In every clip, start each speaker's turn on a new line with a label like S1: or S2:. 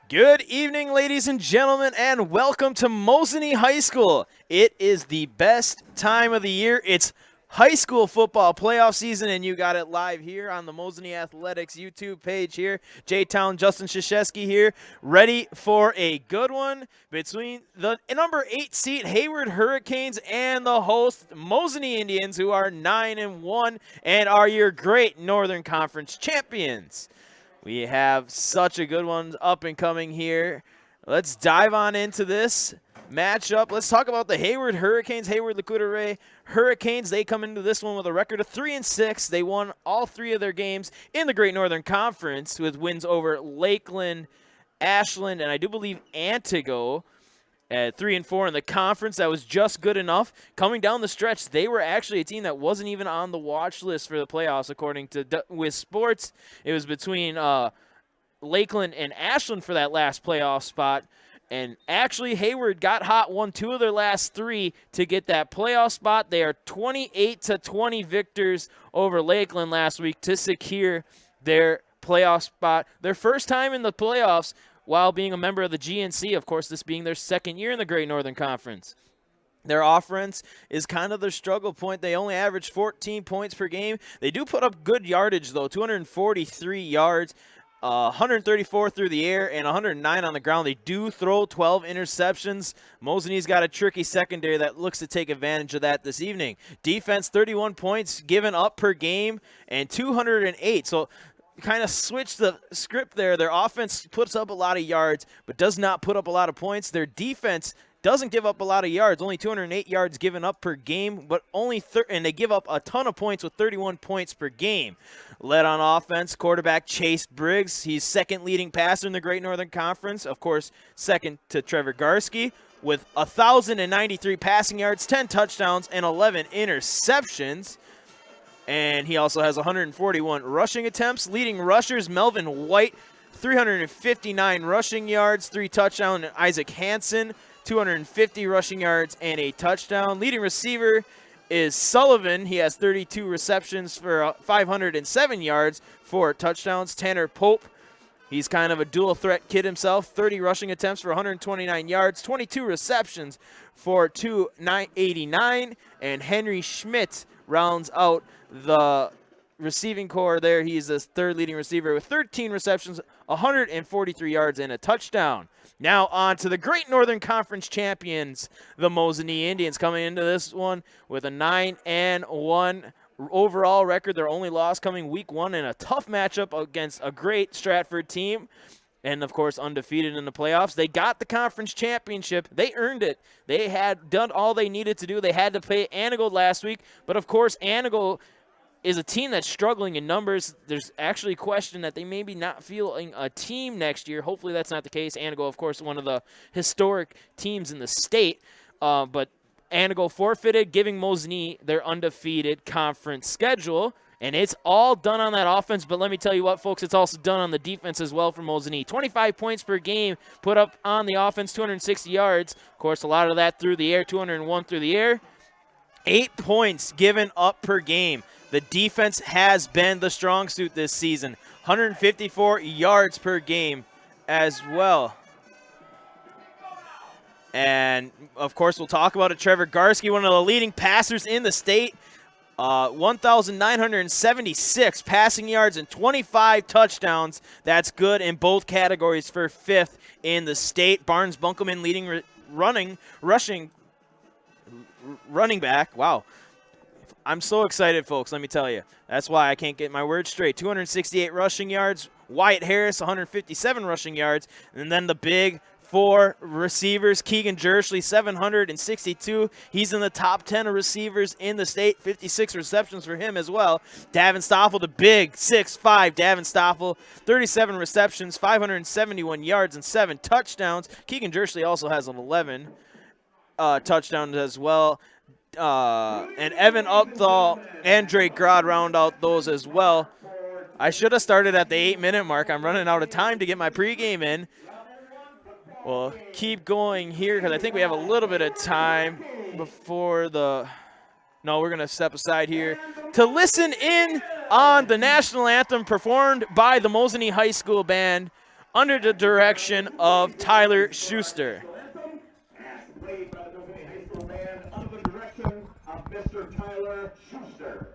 S1: Good evening, ladies and gentlemen, and welcome to Mosinee High School. It is the best time of the year. It's high school football playoff season, and you got it live here on the Mosinee Athletics YouTube page here. J-Town, Justin Krzyzewski here, ready for a good one between the number 8 seed Hayward Hurricanes and the host Mosinee Indians, who are 9-1 and are your great Northern Conference champions. We have such a good one up and coming here. Let's dive on into this matchup. Let's talk about the Hayward Hurricanes, Hayward-Lac-Courte Hurricanes. They come into this one with a record of 3-6. They won all 3 of their games in the Great Northern Conference with wins over Lakeland, Ashland, and I do believe Antigo. At 3-4 in the conference, that was just good enough. Coming down the stretch, they were actually a team that wasn't even on the watch list for the playoffs, according to WIAA Sports. It was between Lakeland and Ashland for that last playoff spot. And actually, Hayward got hot, won 2 of their last 3 to get that playoff spot. They are 28-20 victors over Lakeland last week to secure their playoff spot. Their first time in the playoffs while being a member of the GNC, of course, this being their second year in the Great Northern Conference. Their offense is kind of their struggle point. They only average 14 points per game. They do put up good yardage, though, 243 yards, 134 through the air, and 109 on the ground. They do throw 12 interceptions. Mosinee's got a tricky secondary that looks to take advantage of that this evening. Defense, 31 points given up per game, and 208. So kind of switch the script there. Their offense puts up a lot of yards, but does not put up a lot of points. Their defense doesn't give up a lot of yards, only 208 yards given up per game, but only and they give up a ton of points with 31 points per game. Led on offense, quarterback Chase Briggs. He's second leading passer in the Great Northern Conference, of course, second to Trevor Garski, with 1,093 passing yards, 10 touchdowns, and 11 interceptions. And he also has 141 rushing attempts. Leading rushers, Melvin White, 359 rushing yards, 3 touchdowns. And Isaac Hansen, 250 rushing yards and a touchdown. Leading receiver is Sullivan. He has 32 receptions for 507 yards, 4 touchdowns. Tanner Pope, he's kind of a dual threat kid himself, 30 rushing attempts for 129 yards, 22 receptions for 289. And Henry Schmidt rounds out the receiving core there. He's the third leading receiver with 13 receptions, 143 yards, and a touchdown. Now on to the Great Northern Conference champions, the Mosinee Indians, coming into this one with a 9-1 overall record. Their only loss coming week 1 in a tough matchup against a great Stratford team. And, of course, undefeated in the playoffs. They got the conference championship. They earned it. They had done all they needed to do. They had to play Antigo last week. But, of course, Antigo is a team that's struggling in numbers. There's actually a question that they may be not fielding a team next year. Hopefully that's not the case. Antigo, of course, one of the historic teams in the state. But Antigo forfeited, giving Mosinee their undefeated conference schedule. And it's all done on that offense, but let me tell you what, folks, it's also done on the defense as well for Mosinee. 25 points per game put up on the offense, 260 yards. Of course, a lot of that through the air, 201 through the air. 8 points given up per game. The defense has been the strong suit this season. 154 yards per game as well. And, of course, we'll talk about it. Trevor Garski, one of the leading passers in the state. 1,976 passing yards and 25 touchdowns. That's good in both categories for 5th in the state. Barnes Bunkelman leading running back. Wow. I'm so excited, folks, let me tell you. That's why I can't get my words straight. 268 rushing yards. Wyatt Harris, 157 rushing yards. And then the big 4 receivers, Keegan Jersley, 762. He's in the top 10 of receivers in the state. 56 receptions for him as well. Davin Stoffel, the big 6'5", Davin Stoffel, 37 receptions, 571 yards, and 7 touchdowns. Keegan Jersley also has an 11 touchdowns as well. And Evan Upthal and Drake Grod round out those as well. I should have started at the 8-minute mark. I'm running out of time to get my pregame in. We'll keep going here because I think we have a little bit of time before the – no, we're going to step aside here to listen in on the national anthem performed by the Mosinee High School Band. under the direction of Tyler Schuster.
S2: Played by the Mosinee High School band under the direction of Mr. Tyler Schuster.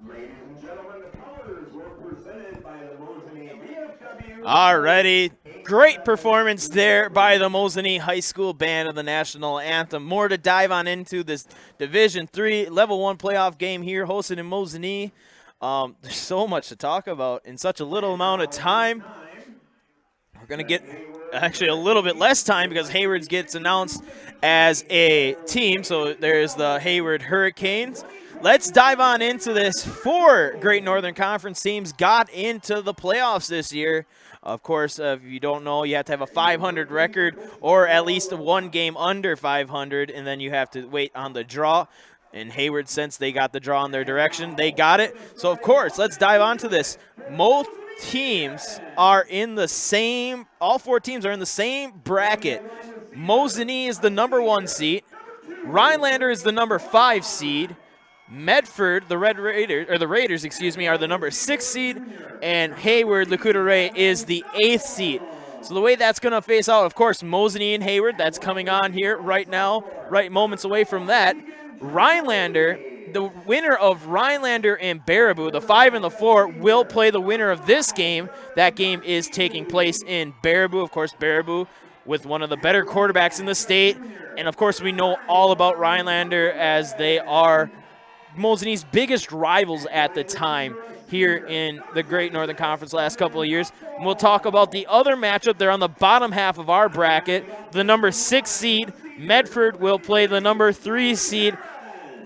S2: Ladies and gentlemen, the colors were presented by the Mosinee VFW.
S1: Alrighty, great performance there by the Mosinee High School band of the national anthem. More to dive on into this Division III Level 1 playoff game here hosted in Mosinee. There's so much to talk about in such a little amount of time. We're going to get actually a little bit less time because Hayward gets announced as a team. So there's the Hayward Hurricanes. Let's dive on into this. 4 Great Northern Conference teams got into the playoffs this year. Of course, if you don't know, you have to have a 500 record or at least one game under 500, and then you have to wait on the draw. And Hayward, since they got the draw in their direction, they got it. So, of course, let's dive on to this. Most teams are in the same – all 4 teams are in the same bracket. Mosinee is the number 1 seed. Rhinelander is the number 5 seed. Medford, the Raiders, are the number 6 seed, and Hayward, Lakuta is the 8th seed. So the way that's going to face out, of course, Mosinee and Hayward, that's coming on here right now, right moments away from that. Rhinelander, the winner of Rhinelander and Baraboo, the 5 and the 4, will play the winner of this game. That game is taking place in Baraboo. Of course, Baraboo with one of the better quarterbacks in the state, and of course we know all about Rhinelander as they are Mosinee's biggest rivals at the time here in the Great Northern Conference last couple of years. And we'll talk about the other matchup. They're on the bottom half of our bracket. The number 6 seed, Medford, will play the number 3 seed,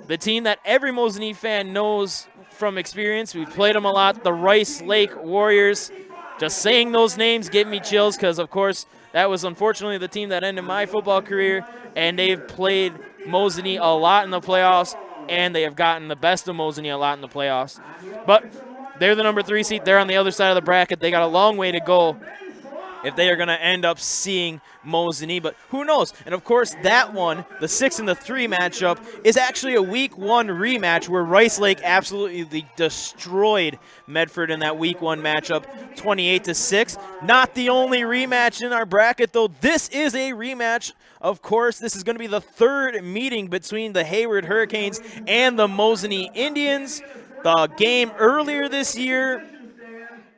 S1: the team that every Mosinee fan knows from experience. We've played them a lot, the Rice Lake Warriors. Just saying those names give me chills because, of course, that was unfortunately the team that ended my football career, and they've played Mosinee a lot in the playoffs, and they have gotten the best of Mosinee a lot in the playoffs. But they're the number 3 seed. They're on the other side of the bracket. They got a long way to go if they are going to end up seeing Mosinee, but who knows? And of course, that one, the 6 and the 3 matchup, is actually a Week 1 rematch where Rice Lake absolutely destroyed Medford in that Week 1 matchup, 28-6. Not the only rematch in our bracket, though. This is a rematch. Of course, this is going to be the 3rd meeting between the Hayward Hurricanes and the Mosinee Indians. The game earlier this year,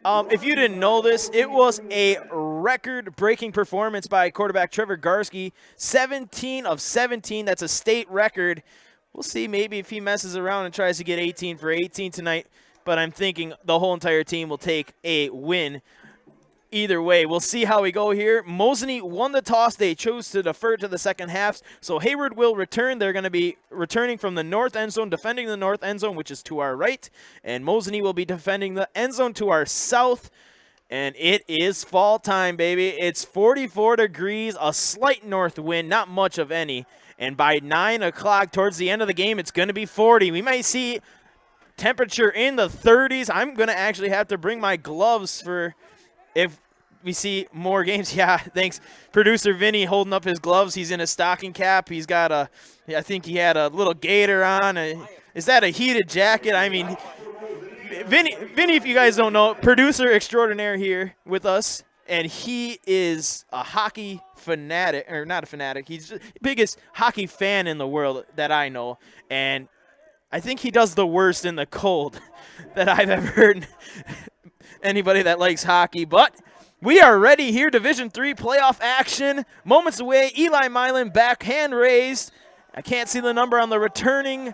S1: if you didn't know this, it was a record-breaking performance by quarterback Trevor Garski. 17 of 17. That's a state record. We'll see maybe if he messes around and tries to get 18 for 18 tonight. But I'm thinking the whole entire team will take a win. Either way, we'll see how we go here. Mosinee won the toss. They chose to defer to the second half. So Hayward will return. They're going to be returning from the north end zone, defending the north end zone, which is to our right. And Mosinee will be defending the end zone to our south. And it is fall time, baby. It's 44 degrees, a slight north wind, not much of any. And by 9 o'clock, towards the end of the game, it's going to be 40. We might see temperature in the 30s. I'm going to actually have to bring my gloves for if we see more games. Yeah, thanks. Producer Vinny holding up his gloves. He's in a stocking cap. He's got I think he had a little gator on. Is that a heated jacket? I mean, Vinny, if you guys don't know, producer extraordinaire here with us, and he is a hockey fanatic, or not a fanatic. He's the biggest hockey fan in the world that I know, and I think he does the worst in the cold that I've ever heard anybody that likes hockey. But we are ready here. Division III playoff action. Moments away. Eli Milan backhand raised. I can't see the number on the returning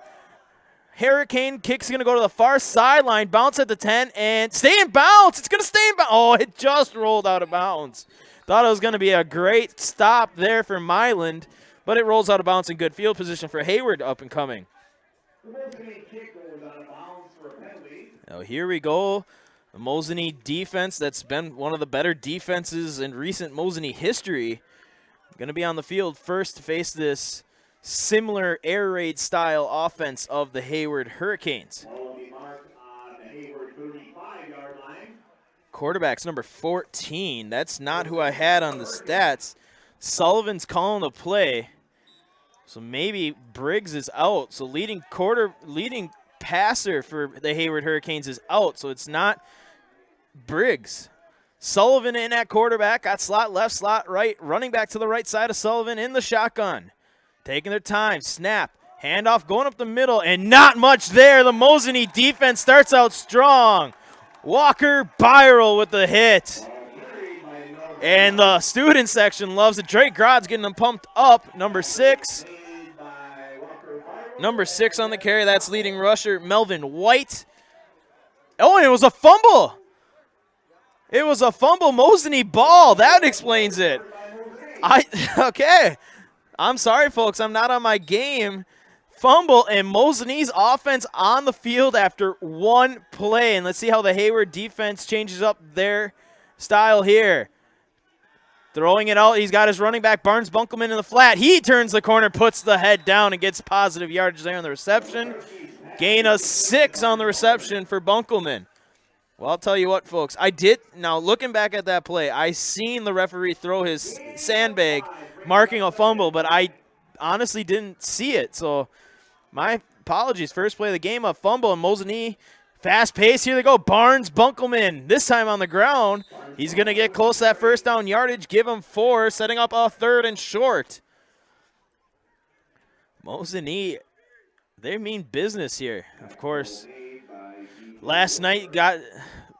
S1: Hurricane. Kick's going to go to the far sideline. Bounce at the 10 and stay in bounds. It's going to stay in bounds. Oh, it just rolled out of bounds. Thought it was going to be a great stop there for Milan, but it rolls out of bounds in good field position for Hayward up and coming. Now here we go. The Mosinee defense that's been one of the better defenses in recent Mosinee history. Going to be on the field first to face this similar air raid style offense of the Hayward Hurricanes. Quarterback's number 14. That's not who I had on the stats. Sullivan's calling the play. So maybe Briggs is out. So leading passer for the Hayward Hurricanes is out. So it's not Briggs. Sullivan in at quarterback. Got slot left, slot right. Running back to the right side of Sullivan in the shotgun. Taking their time. Snap. Handoff going up the middle. And not much there. The Mosinee defense starts out strong. Walker Byral with the hit. And the student section loves it. Drake Grod's getting them pumped up. Number 6. Number 6 on the carry. That's leading rusher Melvin White. Oh, and it was a fumble. It was a fumble. Mosinee ball. That explains it. Okay. I'm sorry, folks. I'm not on my game. Fumble, and Mosinee's offense on the field after one play. And let's see how the Hayward defense changes up their style here. Throwing it out. He's got his running back, Barnes Bunkelman, in the flat. He turns the corner, puts the head down, and gets positive yardage there on the reception. Gain of 6 on the reception for Bunkelman. Well, I'll tell you what, folks. Now, looking back at that play, I seen the referee throw his sandbag marking a fumble, but I honestly didn't see it. So my apologies. First play of the game, a fumble, and Mosinee fast pace. Here they go. Barnes Bunkelman, this time on the ground. He's going to get close to that first down yardage. Give him 4, setting up a 3rd and short. Mosinee, they mean business here. Of course, last night got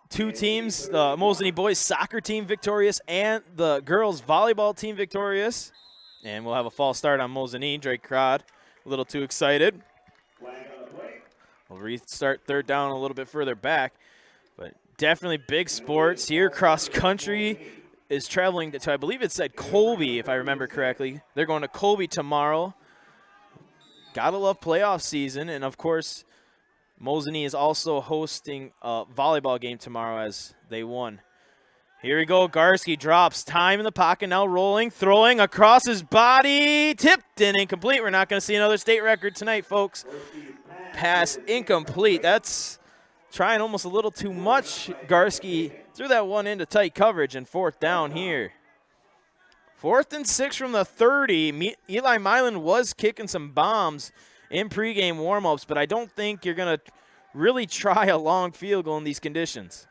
S1: 2 teams, the Mosinee boys soccer team victorious and the girls volleyball team victorious. And we'll have a false start on Mosinee. Drake Crod a little too excited. We'll restart 3rd down a little bit further back. But definitely big sports here. Cross country is traveling to, I believe it said Colby, if I remember correctly. They're going to Colby tomorrow. Gotta love playoff season. And, of course, Mosinee is also hosting a volleyball game tomorrow as they won. Here we go. Garski drops. Time in the pocket now, rolling, throwing across his body. Tipped and incomplete. We're not going to see another state record tonight, folks. Pass incomplete. That's trying almost a little too much. Garski threw that one into tight coverage, and 4th down here. 4th and 6 from the 30. Eli Milan was kicking some bombs in pregame warmups, but I don't think you're going to really try a long field goal in these conditions.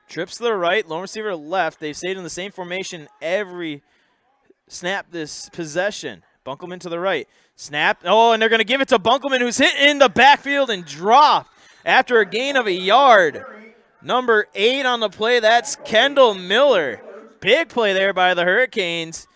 S1: Trips to the right, lone receiver left. They've stayed in the same formation every snap this possession. Bunkelman to the right. Snap. Oh, and they're going to give it to Bunkelman, who's hit in the backfield and dropped after a gain of a yard. Number 8 on the play, that's Kendall Miller. Big play there by the Hurricanes.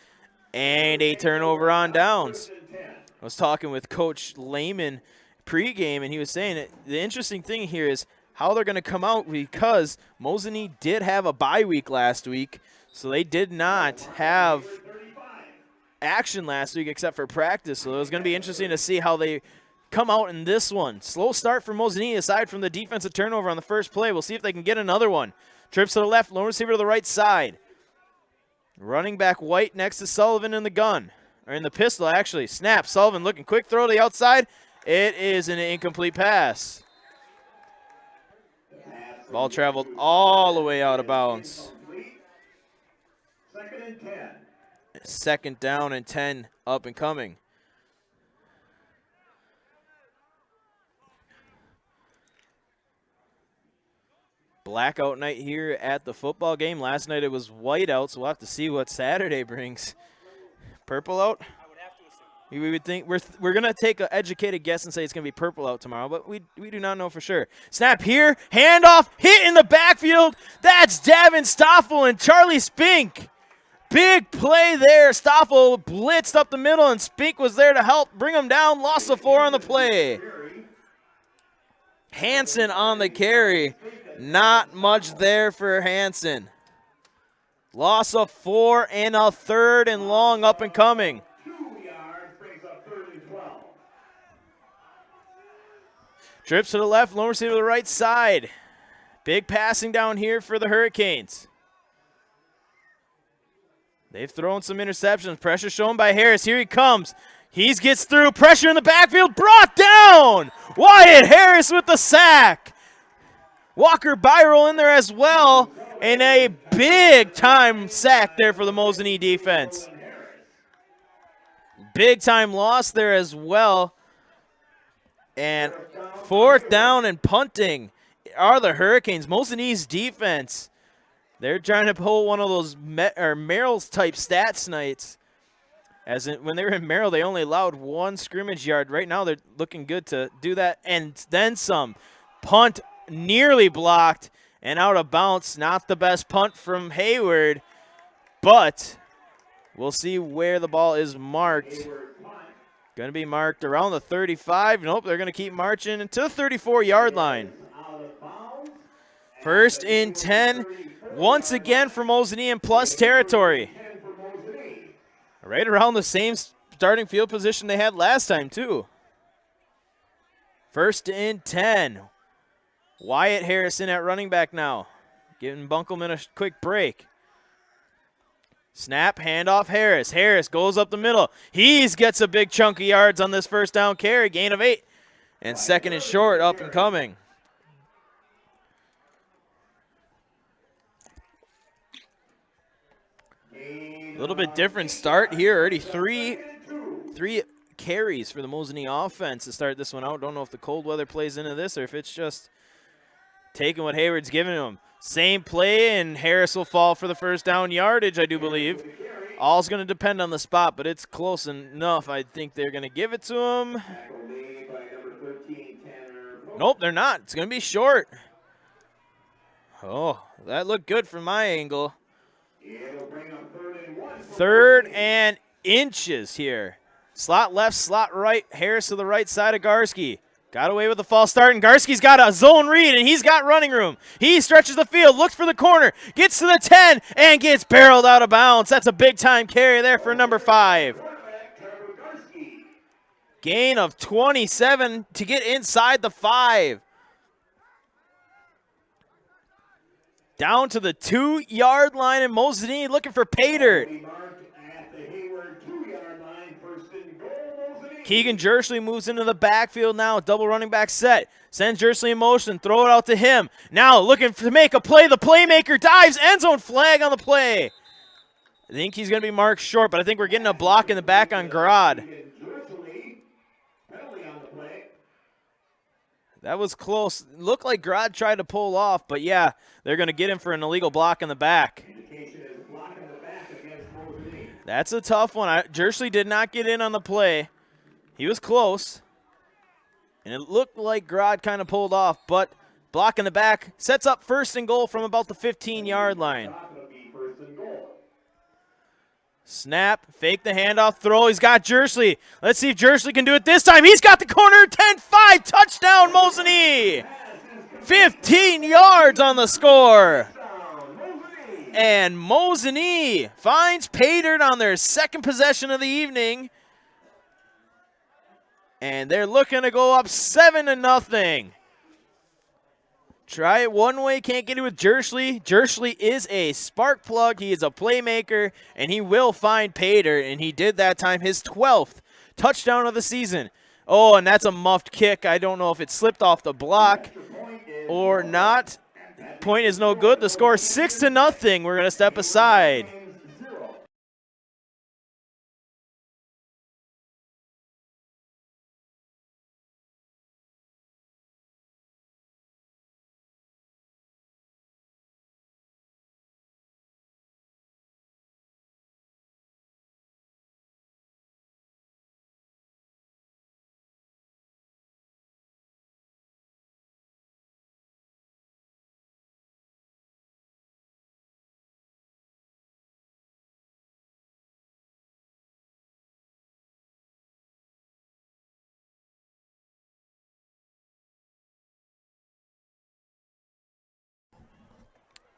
S1: And a turnover on downs. I was talking with Coach Lehman pregame, and he was saying that the interesting thing here is how they're going to come out, because Mosinee did have a bye week last week, so they did not have action last week except for practice. So it was going to be interesting to see how they come out in this one. Slow start for Mosinee aside from the defensive turnover on the first play. We'll see if they can get another one. Trips to the left, lone receiver to the right side. Running back White next to Sullivan in the gun, or in the pistol actually. Snap, Sullivan looking quick, throw to the outside. It is an incomplete pass. Ball traveled all the way out of bounds.
S2: 2nd and 10.
S1: 2nd down and 10 up and coming. blackout night here at the football game. Last night it was white out, so we'll have to see what Saturday brings. Purple out? We would think we're gonna take an educated guess and say it's gonna be purple out tomorrow, but we do not know for sure. Snap here, handoff, hit in the backfield. That's Davin Stoffel and Charlie Spink. Big play there. Stoffel blitzed up the middle, and Spink was there to help bring him down. Lost the 4 on the play. Hansen on the carry. Not much there for Hansen. Loss of 4 and a 3rd and long up and coming. Trips to the left, lone receiver to the right side. Big passing down here for the Hurricanes. They've thrown some interceptions. Pressure shown by Harris. Here he comes. He gets through. Pressure in the backfield. Brought down. Wyatt Harris with the sack. Walker Byrell in there as well. And a big-time sack there for the Mosinee defense. Big-time loss there as well. And 4th down and punting are the Hurricanes. Mosinee's defense, they're trying to pull one of those Merrill's type stats nights. When they were in Merrill, they only allowed 1 scrimmage yard. Right now, they're looking good to do that and then some. Punt nearly blocked and out of bounds. Not the best punt from Hayward, but we'll see where the ball is marked. Going to be marked around the 35. Nope, they're going to keep marching to the 34-yard line. 1st and 10, once again for Mosinee in plus territory. Right around the same starting field position they had last time, too. 1st and 10. Wyatt Harrison at running back now. Giving Bunkelman a quick break. Snap, handoff, Harris. Harris goes up the middle. He gets a big chunk of yards on this 1st down carry. Gain of 8. And 2nd and short up and coming. A little bit different start here. Already three carries for the Mosinee offense to start this one out. Don't know if the cold weather plays into this or if it's just taking what Hayward's giving him. Same play, and Harris will fall for the 1st down yardage, I do believe. All's going to depend on the spot, but it's close enough. I think they're going to give it to him. Nope, they're not. It's going to be short. Oh, that looked good from my angle. 3rd and inches here. Slot left, slot right. Harris to the right side of Garski. Got away with the false start, and Garski's got a zone read, and he's got running room. He stretches the field, looks for the corner, gets to the 10, and gets barreled out of bounds. That's a big-time carry there for number 5. Gain of 27 to get inside the 5. Down to the 2-yard line, and Mosinee looking for Paydirt. Keegan Jersley moves into the backfield now. Double running back set. Sends Jersley in motion. Throw it out to him. Now looking to make a play. The playmaker dives. End zone flag on the play. I think he's going to be marked short, but I think we're getting a block in the back on Garad. That was close. Looked like Garad tried to pull off, but yeah, they're going to get him for an illegal block in the back. That's a tough one. Jersley did not get in on the play. He was close, and it looked like Garad kind of pulled off, but block in the back sets up 1st and goal from about the 15-yard line. Snap, fake the handoff, throw. He's got Jersley. Let's see if Jersley can do it this time. He's got the corner, 10-5, touchdown, Mosinee. 15 yards on the score. And Mosinee finds Paydirt on their 2nd possession of the evening. And they're looking to go up 7-0. Try it one way, can't get it with Jersley. Jersley is a spark plug. He is a playmaker, and he will find Paydirt, and he did that time his 12th touchdown of the season. Oh, and that's a muffed kick. I don't know if it slipped off the block or not. Point is no good. The score 6-0. We're going to step aside.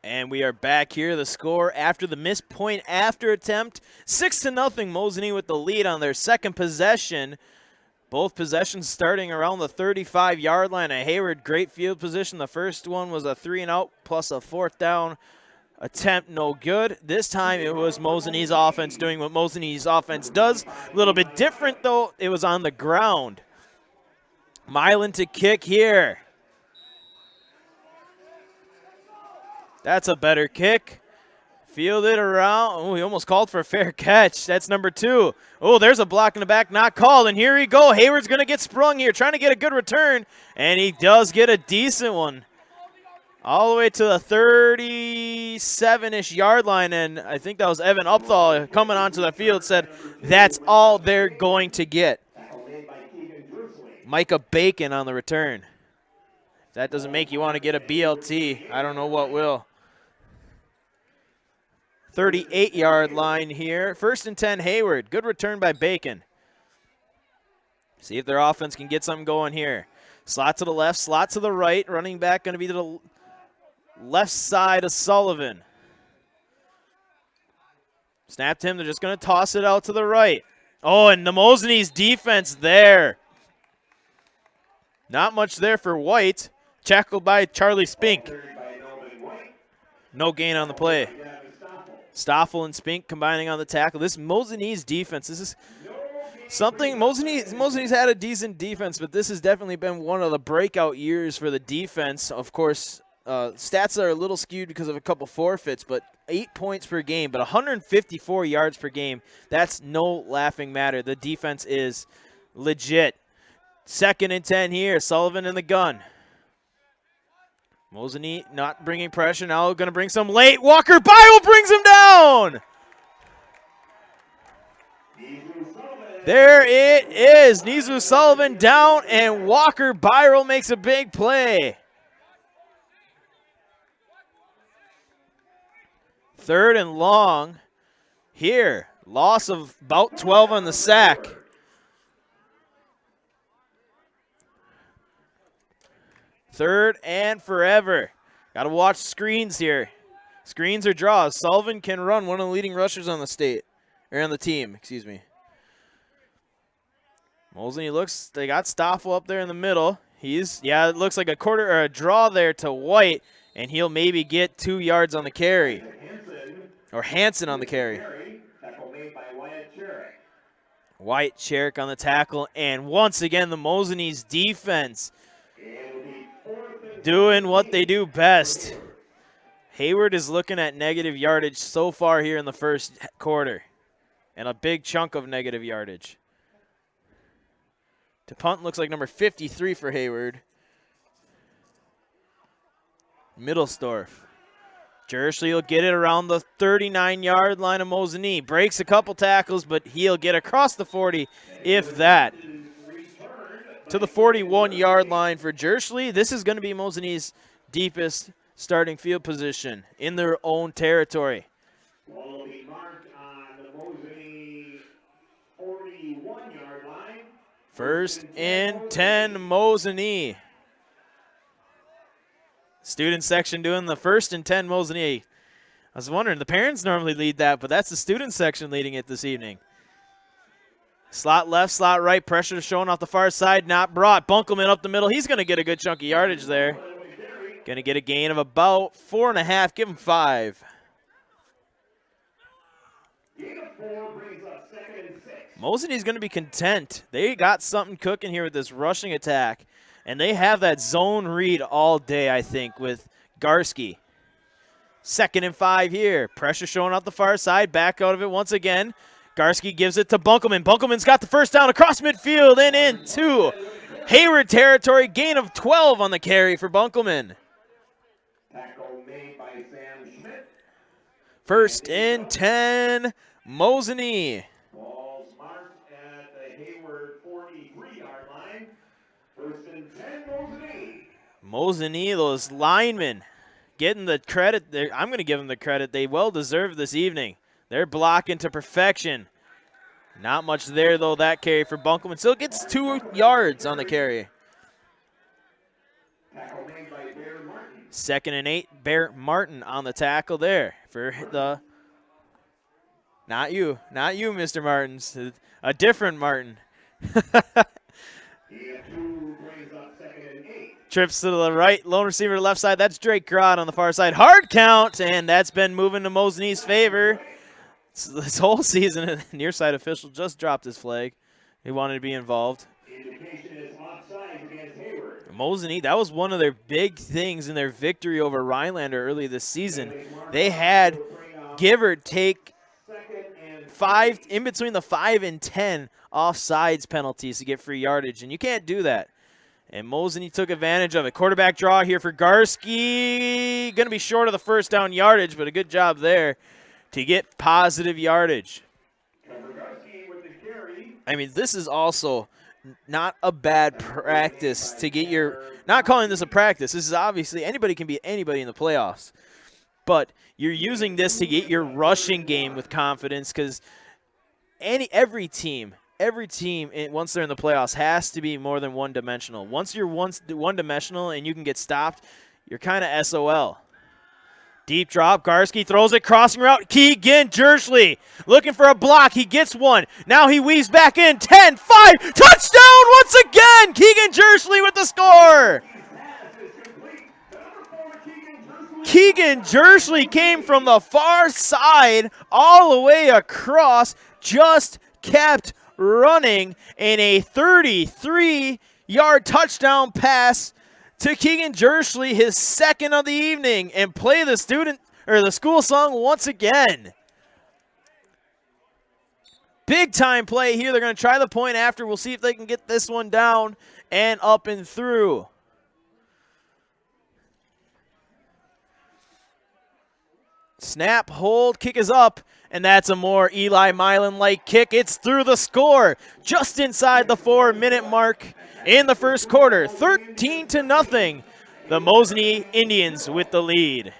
S1: And we are back here. The score after the missed point after attempt, 6-0 Mosinee with the lead on their second possession. Both possessions starting around the 35-yard line. At Hayward, great field position. The first one was a 3-and-out plus a fourth down attempt, no good. This time it was Mosinee's offense doing what Mosinee's offense does. A little bit different, though. It was on the ground. Milan to kick here. That's a better kick. Fielded around. Oh, he almost called for a fair catch. That's number 2. Oh, there's a block in the back, not called. And here we go. Hayward's going to get sprung here, trying to get a good return. And he does get a decent one. All the way to the 37-ish yard line. And I think that was Evan Upthal coming onto the field, said that's all they're going to get. Micah Bacon on the return. If that doesn't make you want to get a BLT, I don't know what will. 38-yard line here. 1st and 10, Hayward. Good return by Bacon. See if their offense can get something going here. Slot to the left, slot to the right. Running back going to be to the left side of Sullivan. Snapped him. They're just going to toss it out to the right. Oh, and the Mosinee's defense there. Not much there for White. Tackled by Charlie Spink. No gain on the play. Stoffel and Spink combining on the tackle. This Mosinee's defense, this is something. Mosinee's had a decent defense, but this has definitely been one of the breakout years for the defense. Of course, stats are a little skewed because of a couple forfeits, but 8 points per game, but 154 yards per game. That's no laughing matter. The defense is legit. 2nd and 10 here. Sullivan in the gun. Mosinee not bringing pressure. Now going to bring some late. Walker Byrell brings him down. There it is. Nizu Sullivan down, and Walker Byrell makes a big play. 3rd and long here. Loss of about 12 on the sack. 3rd and forever. Got to watch screens here. Screens or draws. Sullivan can run, one of the leading rushers on the state, or on the team, excuse me. Mosinee looks, they got Stoffel up there in the middle. It looks like a quarter or a draw there to White, and he'll maybe get 2 yards on the carry. Or Hansen on the carry. Wyatt Cherrick on the tackle, and once again the Mosinee's defense doing what they do best. Hayward is looking at negative yardage so far here in the first quarter, and a big chunk of negative yardage. To punt looks like number 53 for Hayward. Middlestorf. Jersley will get it around the 39-yard line of Mosinee. Breaks a couple tackles, but he'll get across the 40, if that. To the 41-yard line for Jersley. This is going to be Mosinee's deepest starting field position in their own territory.
S2: Will be marked on the Mosinee 41-yard line.
S1: 1st and 10, Mosinee. Student section doing the 1st and 10, Mosinee. I was wondering, the parents normally lead that, but that's the student section leading it this evening. Slot left, slot right, pressure showing off the far side, not brought. Bunkelman up the middle. He's going to get a good chunk of yardage there. Going to get a gain of about 4.5. Give him 5. Mosinee's going to be content. They got something cooking here with this rushing attack, and they have that zone read all day, I think, with Garski. 2nd and 5 here. Pressure showing off the far side. Back out of it once again. Garski gives it to Bunkelman. Bunkelman's got the first down across midfield and into Hayward territory. Gain of 12 on the carry for Bunkelman.
S2: Tackle made by Sam Schmidt.
S1: 1st and 10, Mosinee.
S2: Ball's marked at the Hayward 43-yard line. 1st and 10, Mosinee.
S1: Mosinee, those linemen getting the credit. I'm going to give them the credit they well deserve this evening. They're blocking to perfection. Not much there, though, that carry for Bunkelman. Still gets 2 yards on the carry.
S2: Tackle made by Darren Martin.
S1: 2nd and 8. Bear Martin on the tackle there for the – not you, Mr. Martins. A different Martin. Trips to the right, lone receiver to the left side. That's Drake Grod on the far side. Hard count, and that's been moving to Mosinee's favor. This whole season, the near side official just dropped his flag. He wanted to be involved. Mosinee, that was one of their big things in their victory over Rhinelander early this season. They had Givert take in between the 5 and 10 offsides penalties to get free yardage, and you can't do that. And Mosinee took advantage of it. Quarterback draw here for Garski. Going to be short of the first down yardage, but a good job there to get positive yardage. I mean, this is also not a bad practice to get your – not calling this a practice. This is obviously – anybody can beat anybody in the playoffs. But you're using this to get your rushing game with confidence because every team, once they're in the playoffs, has to be more than one-dimensional. Once you're one-dimensional and you can get stopped, you're kind of SOL. Deep drop. Garski throws it, crossing route. Keegan Jersley looking for a block. He gets one. Now he weaves back in. 10, 5, touchdown once again. Keegan Jersley with the score. Keegan Jersley came from the far side all the way across, just kept running in a 33-yard touchdown pass to Keegan Jersley, his 2nd of the evening, and play the school song once again. Big time play here. They're going to try the point after. We'll see if they can get this one down and up and through. Snap, hold, kick is up, and that's a more Eli Milan-like kick. It's through the score, just inside the 4-minute mark in the first quarter. 13-0, the Mosinee Indians with the lead.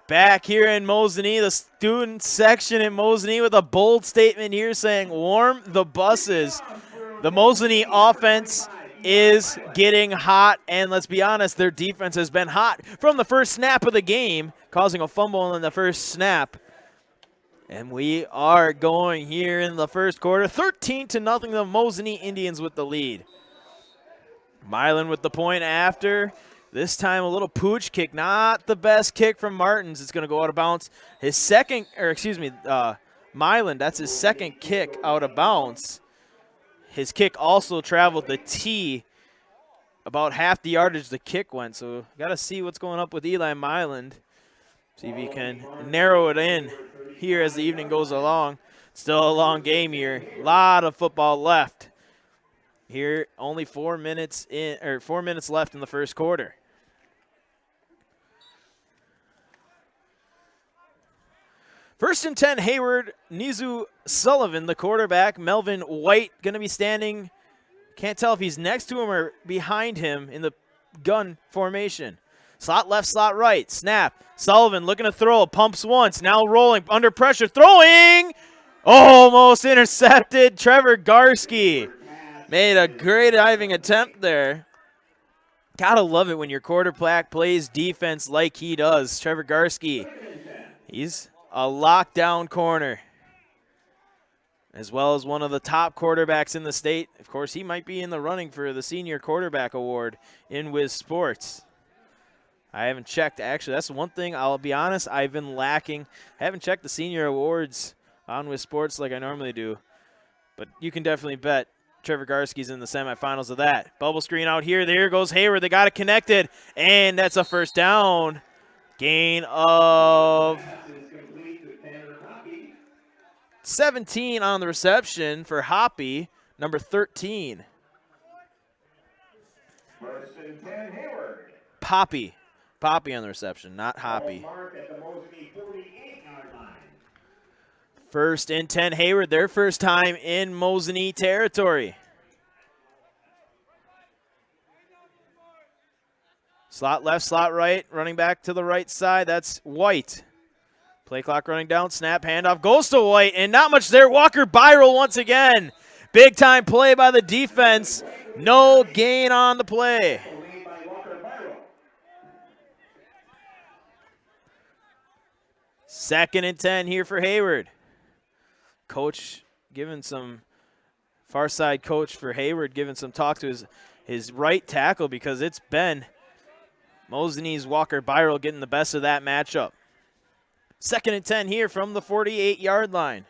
S1: Back here in Mosinee, the student section in Mosinee with a bold statement here saying, warm the buses. The Mosinee offense is getting hot, and let's be honest, their defense has been hot from the first snap of the game, causing a fumble in the first snap. And we are going here in the first quarter, 13-0, the Mosinee Indians with the lead. Milan with the point after. This time a little pooch kick, not the best kick from Martins. It's going to go out of bounds. Milan, that's his 2nd kick out of bounds. His kick also traveled the tee, about half the yardage the kick went. So got to see what's going up with Eli Milan. See if he can narrow it in here as the evening goes along. Still a long game here. A lot of football left. Here, only 4 minutes left in the first quarter. First and 10, Hayward. Nizu Sullivan, the quarterback. Melvin White going to be standing. Can't tell if he's next to him or behind him in the gun formation. Slot left, slot right. Snap. Sullivan looking to throw. Pumps once. Now rolling. Under pressure. Throwing. Almost intercepted. Trevor Garski made a great diving attempt there. Gotta love it when your quarterback plays defense like he does. Trevor Garski. He's a lockdown corner, as well as one of the top quarterbacks in the state. Of course, he might be in the running for the Senior Quarterback Award in Wiz Sports. I haven't checked. Actually, that's one thing, I'll be honest, I've been lacking. I haven't checked the Senior Awards on Wiz Sports like I normally do. But you can definitely bet Trevor Garski's in the semifinals of that. Bubble screen out here. There goes Hayward. They got it connected, and that's a first down. Gain of 17 on the reception for Hoppy, number 13.
S2: 1st and 10, Hayward.
S1: Poppy on the reception, not Hoppy.
S2: Mark at the Mosinee 48-yard line.
S1: 1st and 10, Hayward, their first time in Mosinee territory. Slot left, slot right, running back to the right side, that's White. Play clock running down, snap, handoff, goes to White, and not much there. Walker Byral once again. Big time play by the defense. No gain on the play. 2nd and 10 here for Hayward. Coach giving some, far side coach for Hayward giving some talk to his right tackle because it's been Mosinee's Walker Byral getting the best of that matchup. 2nd and 10 here from the 48-yard line.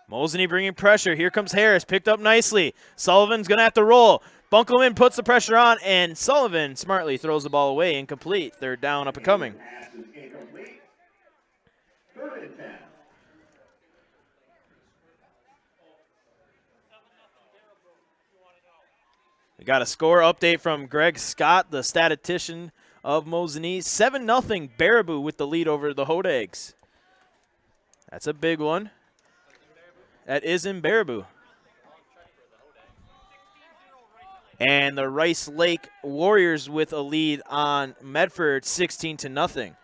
S1: Mosinee bringing pressure. Here comes Harris, picked up nicely. Sullivan's going to have to roll. Bunkelman puts the pressure on, and Sullivan smartly throws the ball away, incomplete. 3rd down, up and coming.
S2: 3rd and 10.
S1: We got a score update from Greg Scott, the statistician of Mosinee. 7-0 Baraboo with the lead over the Hodags. That's a big one. That is in Baraboo. And the Rice Lake Warriors with a lead on Medford, 16-0.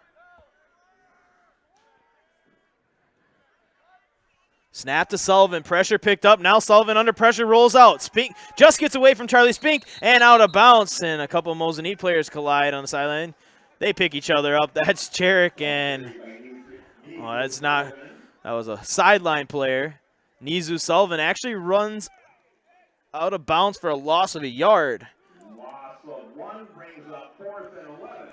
S1: Snap to Sullivan, pressure picked up. Now Sullivan under pressure rolls out. Spink just gets away from Charlie Spink and out of bounds. And a couple of Mosinee players collide on the sideline. They pick each other up. That's Cherrick and that's not. That was a sideline player. Nizu Sullivan actually runs out of bounds for a loss of a yard.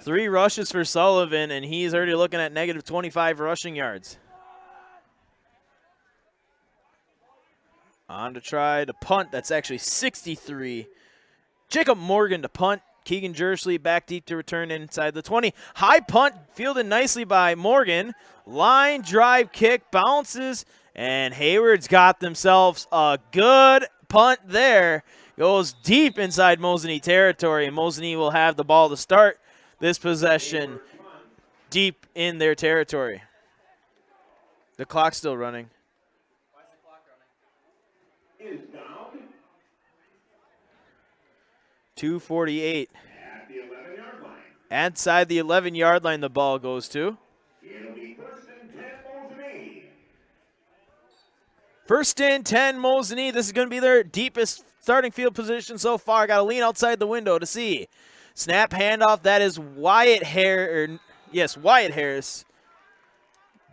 S1: 3 rushes for Sullivan, and he's already looking at negative 25 rushing yards. On to try to punt. That's actually 63. Jacob Morgan to punt. Keegan Jersley back deep to return inside the 20. High punt fielded nicely by Morgan. Line drive kick bounces, and Hayward's got themselves a good punt there. Goes deep inside Mosinee territory, and Mosinee will have the ball to start this possession deep in their territory. The clock's still running.
S2: Is down.
S1: 2:48.
S2: At the 11-yard line.
S1: Inside the 11-yard line the ball goes to.
S2: It'll be 1st and 10 Mosinee.
S1: 1st and 10 Mosinee. This is going to be their deepest starting field position so far. Got to lean outside the window to see. Snap handoff. That is Wyatt Harris.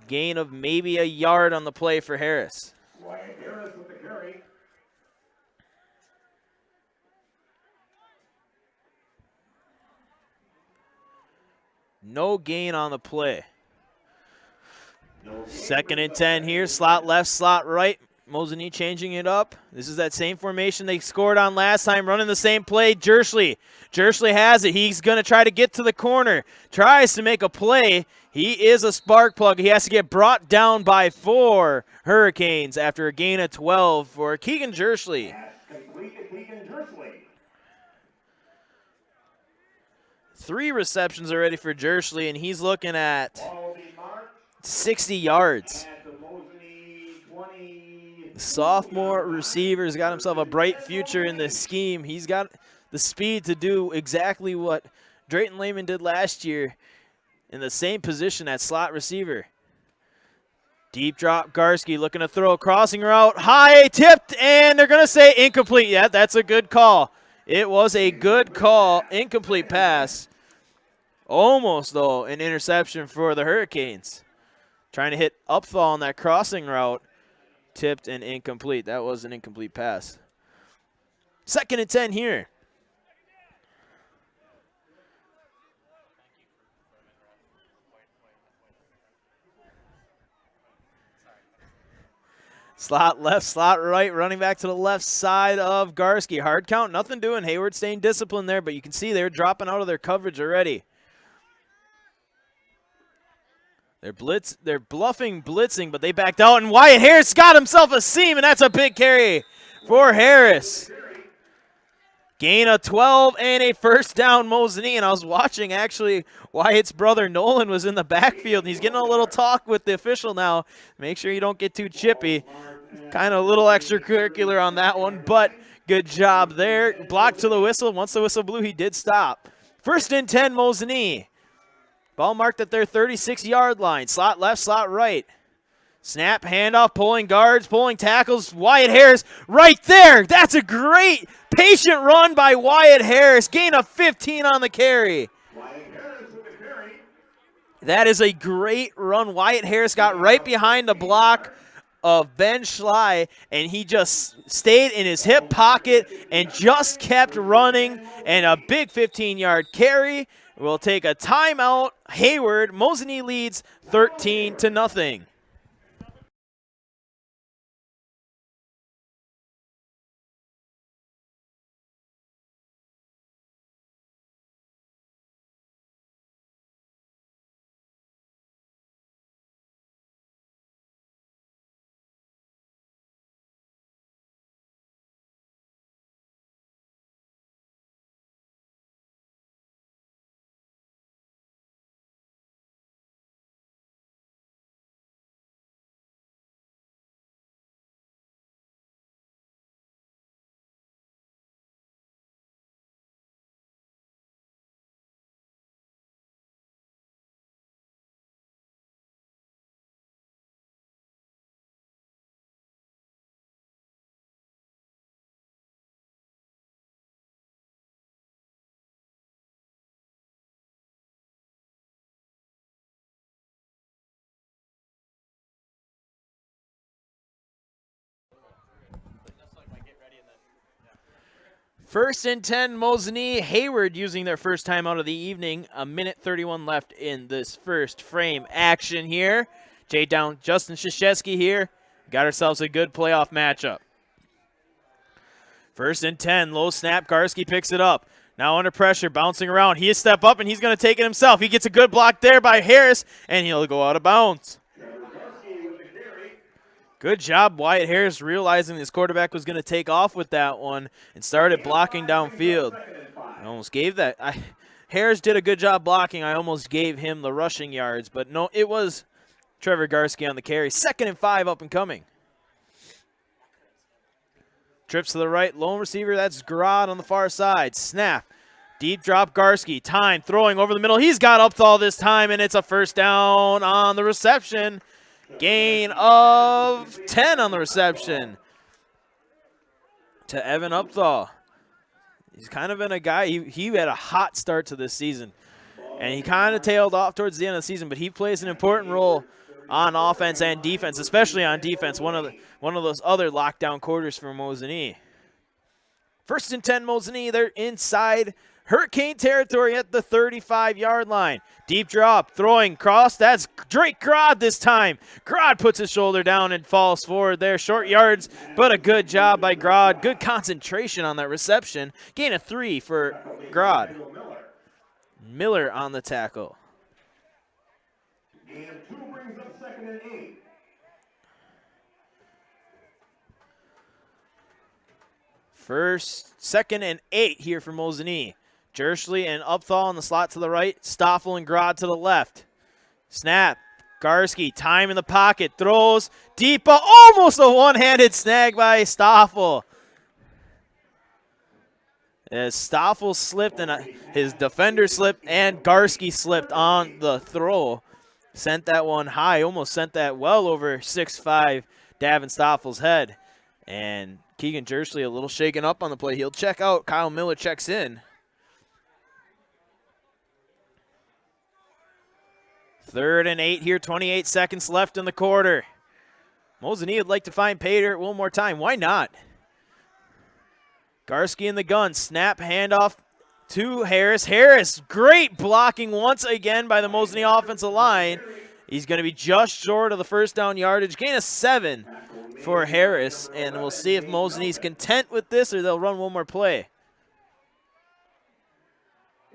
S1: Gain of maybe a yard on the play for Harris.
S2: Wyatt Harris with the carry.
S1: No gain on the play. 2nd and 10 here. Slot left, slot right. Mosinee changing it up. This is that same formation they scored on last time, running the same play. Jersley has it. He's going to try to get to the corner. Tries to make a play. He is a spark plug. He has to get brought down by 4 Hurricanes after a gain of 12 for Keegan Jersley.
S2: Complete to Keegan Jersley.
S1: 3 receptions already for Jersley, and he's looking at
S2: Ball will be marked
S1: 60 yards.
S2: at the Mosinee 20.
S1: The sophomore receiver's got himself a bright future in this scheme. He's got the speed to do exactly what Drayton Lehman did last year in the same position at slot receiver. Deep drop, Garski looking to throw a crossing route. High, tipped, and they're going to say incomplete. Yeah, that's a good call. It was a good call. Incomplete pass. Almost, though, an interception for the Hurricanes. Trying to hit Upthal on that crossing route. Tipped and incomplete. That was an incomplete pass. 2nd and 10 here. Slot left, slot right, running back to the left side of Garski. Hard count, nothing doing. Hayward staying disciplined there, but you can see they're dropping out of their coverage already. They're bluffing blitzing, but they backed out, and Wyatt Harris got himself a seam, and that's a big carry for Harris. Gain of 12 and a first down, Mosinee. And I was watching, actually, Wyatt's brother Nolan was in the backfield, and he's getting a little talk with the official now. Make sure you don't get too chippy. Kind of a little extracurricular on that one, but good job there. Blocked to the whistle. Once the whistle blew, he did stop. First and 10, Mosinee. Ball marked at their 36-yard line. Slot left, slot right. Snap, handoff, pulling guards, pulling tackles. Wyatt Harris right there. That's a great patient run by Wyatt Harris. Gain of 15 on the carry. That is a great run. Wyatt Harris got right behind the block of Ben Schley, and he just stayed in his hip pocket and just kept running, and a big 15-yard carry. We'll take a timeout. Hayward, Mosinee leads 13-0. First and 10, Mosinee. Hayward using their first time out of the evening. A minute 31 left in this first frame action here. Down Justin Krzyzewski here. Got ourselves a good playoff matchup. First and 10, low snap. Garski picks it up. Now under pressure, bouncing around. He step up, and he's going to take it himself. He gets a good block there by Harris, and he'll go out of bounds. Good job, Wyatt Harris, realizing his quarterback was going to take off with that one and started blocking downfield. I almost gave that. Harris did a good job blocking. I almost gave him the rushing yards, but no, it was Trevor Garski on the carry. 2nd and 5 up and coming. Trips to the right, lone receiver, that's Grod on the far side. Snap, deep drop, Garski, time, throwing over the middle. He's got Upthal this time, and it's a first down on the reception. Gain of 10 on the reception to Evan Upthal. He's kind of been a guy, he had a hot start to this season, and he kind of tailed off towards the end of the season, but he plays an important role on offense and defense, especially on defense, one of those other lockdown quarters for Mosinee. First and 10, Mosinee, they're inside Hurricane territory at the 35-yard line. Deep drop, throwing cross. That's Drake Grod this time. Grod puts his shoulder down and falls forward there. Short yards, but a good job by Grod. Good concentration on that reception. Gain of 3 for Grod. Miller on the tackle.
S2: Gain of 2 brings up 2nd and 8.
S1: First, 2nd and 8 here for Mosinee. Jersley and Upthal in the slot to the right. Stoffel and Grod to the left. Snap. Garski, time in the pocket. Throws deep. Almost a one-handed snag by Stoffel. As Stoffel slipped and his defender slipped and Garski slipped on the throw. Sent that one high. Almost sent that well over 6'5" Davin Stoffel's head. And Keegan Jersley a little shaken up on the play. He'll check out. Kyle Miller checks in. 3rd and 8 here, 28 seconds left in the quarter. Mosinee would like to find pay dirt one more time. Why not? Garski in the gun. Snap, handoff to Harris. Harris, great blocking once again by the Mosinee offensive line. He's going to be just short of the first down yardage. Gain of 7 for Harris, and we'll see if Mosinee's content with this or they'll run one more play.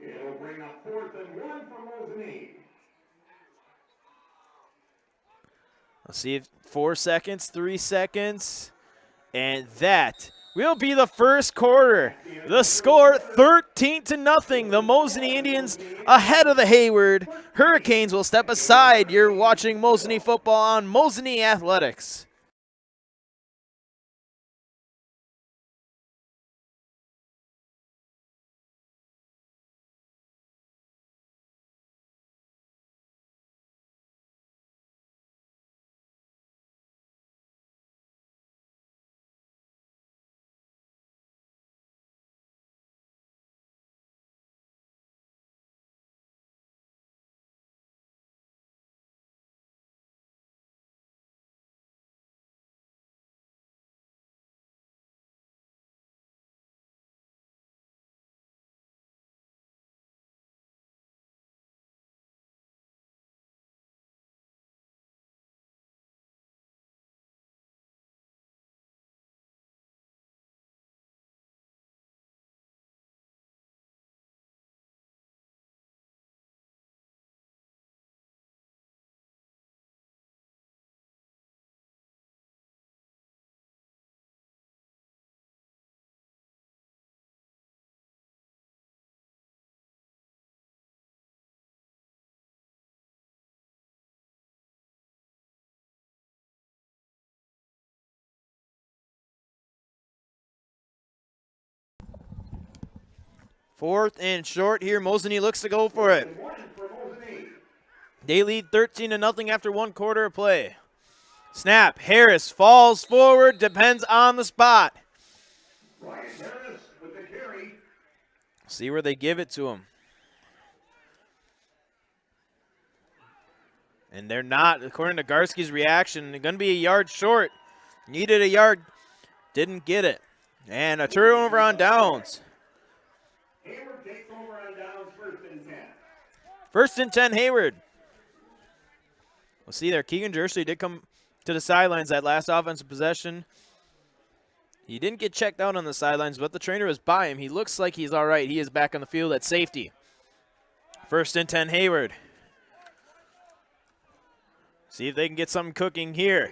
S2: It'll bring up 4th and 1 for Mosinee.
S1: Let's see if 4 seconds, 3 seconds. And that will be the first quarter. The score 13-0. The Mosinee Indians ahead of the Hayward Hurricanes will step aside. You're watching Mosinee football on Mosinee Athletics. Fourth and short here. Mosinee looks to go for it. They lead 13-0 after 1 quarter of play. Snap. Harris falls forward. Depends on the spot. See where they give it to him. And they're not, according to Garski's reaction, they're going to be a yard short. Needed a yard. Didn't get it. And a turnover on downs.
S2: Hayward takes over on downs, 1st and 10.
S1: 1st and 10, Hayward. We'll see there. Keegan Jersley did come to the sidelines that last offensive possession. He didn't get checked out on the sidelines, but the trainer was by him. He looks like he's all right. He is back on the field at safety. 1st and 10, Hayward. See if they can get something cooking here.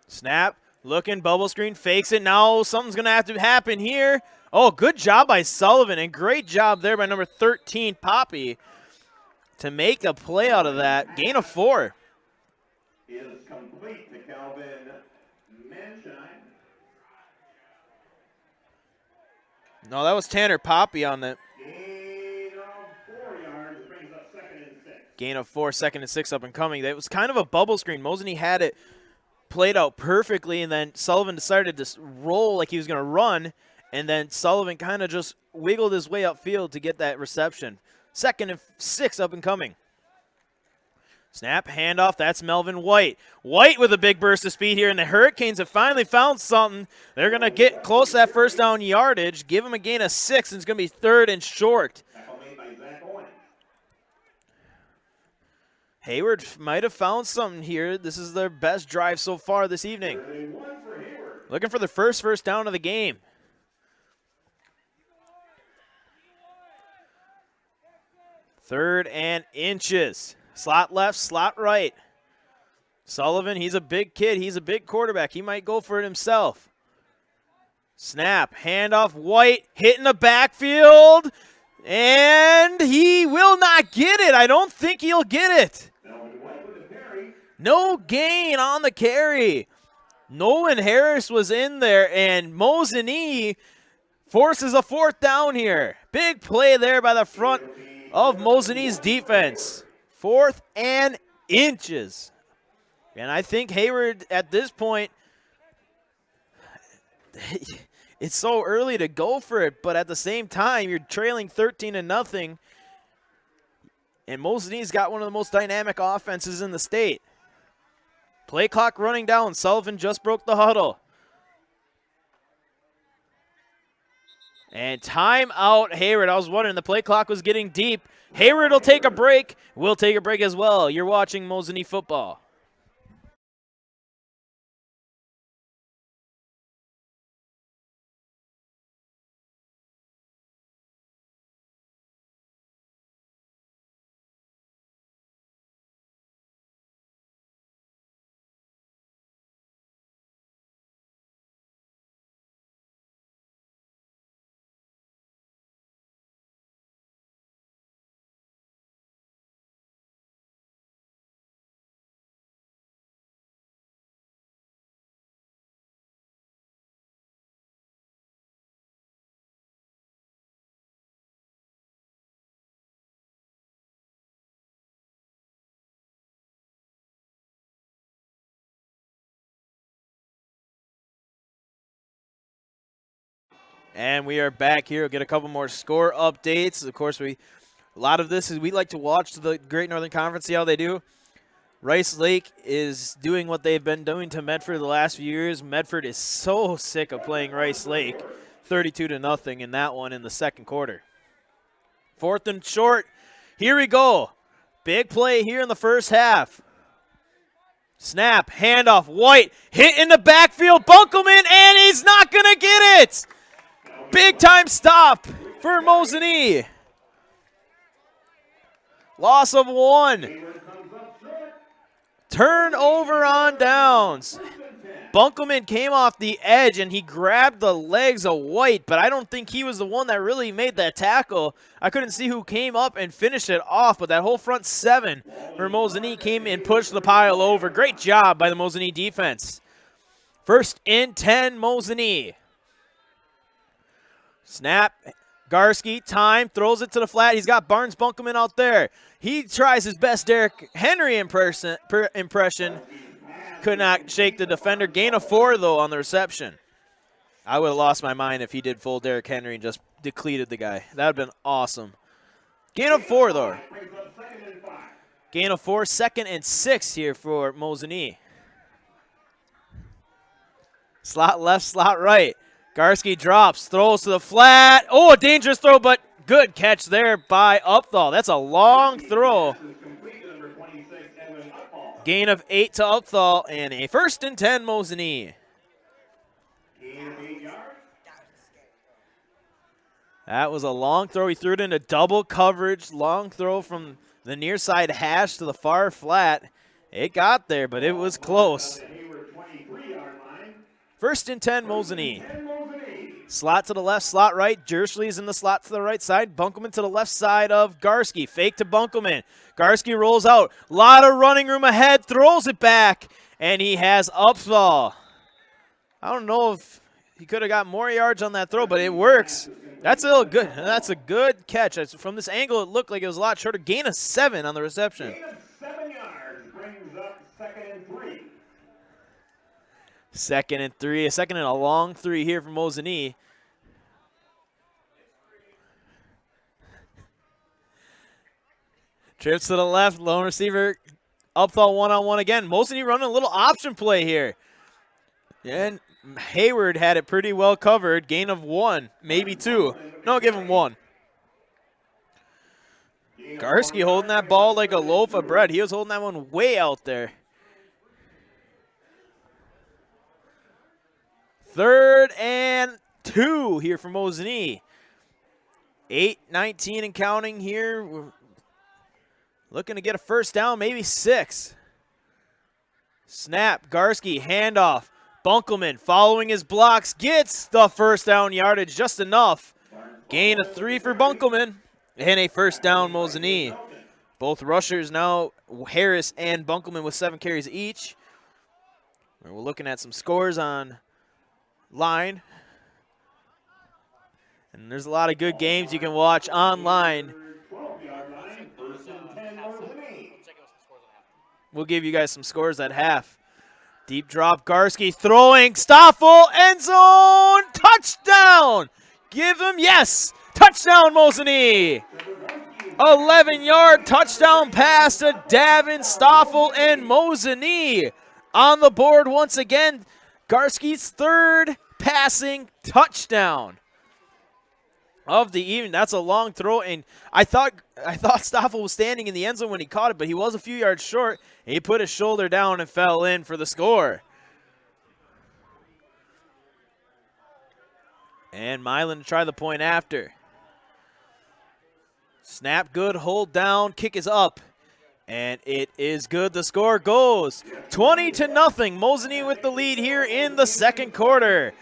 S1: Snap. Looking, bubble screen, fakes it. Now something's going to have to happen here. Oh, good job by Sullivan, and great job there by number 13, Poppy, to make a play out of that. Gain of 4.
S2: Is complete to Calvin Manshine.
S1: No, that was Tanner Poppy on that.
S2: Gain of 4 yards, brings up 2nd and 6.
S1: Gain of 4, 2nd and 6 up and coming. That was kind of a bubble screen. Mosinee had it played out perfectly, and then Sullivan decided to roll like he was going to run, and then Sullivan kind of just wiggled his way upfield to get that reception. 2nd and 6 up and coming. Snap, handoff, that's Melvin White. White with a big burst of speed here, and the Hurricanes have finally found something. They're going to get close to that first down yardage, give them a gain of 6, and it's going to be 3rd and short. Hayward might have found something here. This is their best drive so far this evening. Looking for the first down of the game. Third and inches. Slot left, slot right. Sullivan, he's a big kid. He's a big quarterback. He might go for it himself. Snap, handoff, White, hitting the backfield. And he will not get it. I don't think he'll get it. No gain on the carry. Nolan Harris was in there, and Mosinee forces a 4th down here. Big play there by the front of Mosinee's defense. 4th and inches. And I think Hayward at this point, it's so early to go for it, but at the same time, you're trailing 13-0, and Mosinee's got one of the most dynamic offenses in the state. Play clock running down. Sullivan just broke the huddle. And timeout, Hayward. I was wondering, the play clock was getting deep. Hayward will take a break. We'll take a break as well. You're watching Mosinee football. And we are back here. We'll get a couple more score updates. Of course, a lot of this is we like to watch the Great Northern Conference, see how they do. Rice Lake is doing what they've been doing to Medford the last few years. Medford is so sick of playing Rice Lake, 32-0 in that one in the second quarter. 4th and short. Here we go. Big play here in the first half. Snap, handoff, White, hit in the backfield, Bunkelman, and he's not going to get it. Big time stop for Mosinee. Loss of 1. Turnover on downs. Bunkelman came off the edge and he grabbed the legs of White, but I don't think he was the one that really made that tackle. I couldn't see who came up and finished it off, but that whole front 7 for Mosinee came and pushed the pile over. Great job by the Mosinee defense. 1st and 10, Mosinee. Snap, Garski, time, throws it to the flat. He's got Barnes Bunkelman out there. He tries his best Derrick Henry impression. Could not shake the defender. Gain of 4, though, on the reception. I would have lost my mind if he did full Derrick Henry and just depleted the guy. That would have been awesome. Gain of 4, though. Gain of 4, 2nd and 6 here for Mosinee. Slot left, slot right. Garski drops, throws to the flat. Oh, a dangerous throw, but good catch there by Upthal. That's a long throw. Gain of 8 to Upthal, and a 1st and 10, Mosinee. That was a long throw. He threw it into double coverage. Long throw from the near side hash to the far flat. It got there, but it was close. 1st and 10, Mosinee. Slot to the left, slot right. Jersley's in the slot to the right side. Bunkelman to the left side of Garski. Fake to Bunkelman. Garski rolls out. A lot of running room ahead. Throws it back. And he has Upthal. I don't know if he could have got more yards on that throw, but it works. That's a good. That's a good catch. From this angle, it looked like it was a lot shorter. Gain of 7 on the reception.
S2: Gain of 7 yards brings up 2nd and 3.
S1: 2nd and 3. A 2nd and a long 3 here from Mosinee. Trips to the left, lone receiver, Upthal one-on-one again. Mosinee running a little option play here. And Hayward had it pretty well covered. Gain of 1, maybe 2. No, give him 1. Garski holding that ball like a loaf of bread. He was holding that one way out there. 3rd and 2 here for Mosinee. 8-19 and counting here. We're looking to get a 1st down, maybe 6. Snap, Garski, handoff. Bunkelman following his blocks, gets the 1st down yardage, just enough. Gain of 3 for Bunkelman, and a 1st down, Mosinee. Both rushers now, Harris and Bunkelman with 7 carries each. We're looking at some scores on line. And there's a lot of good games you can watch online. We'll give you guys some scores at half. Deep drop, Garski throwing, Stoffel, end zone, touchdown! Give him, yes! Touchdown, Mosinee! 11-yard touchdown pass to Davin, Stoffel, and Mosinee on the board once again. Garski's 3rd passing touchdown of the evening. That's a long throw, and I thought Stoffel was standing in the end zone when he caught it, but he was a few yards short. He put his shoulder down and fell in for the score. And Milan to try the point after. Snap good, hold down, kick is up. And it is good. The score goes 20-0. Mosinee with the lead here in the 2nd quarter.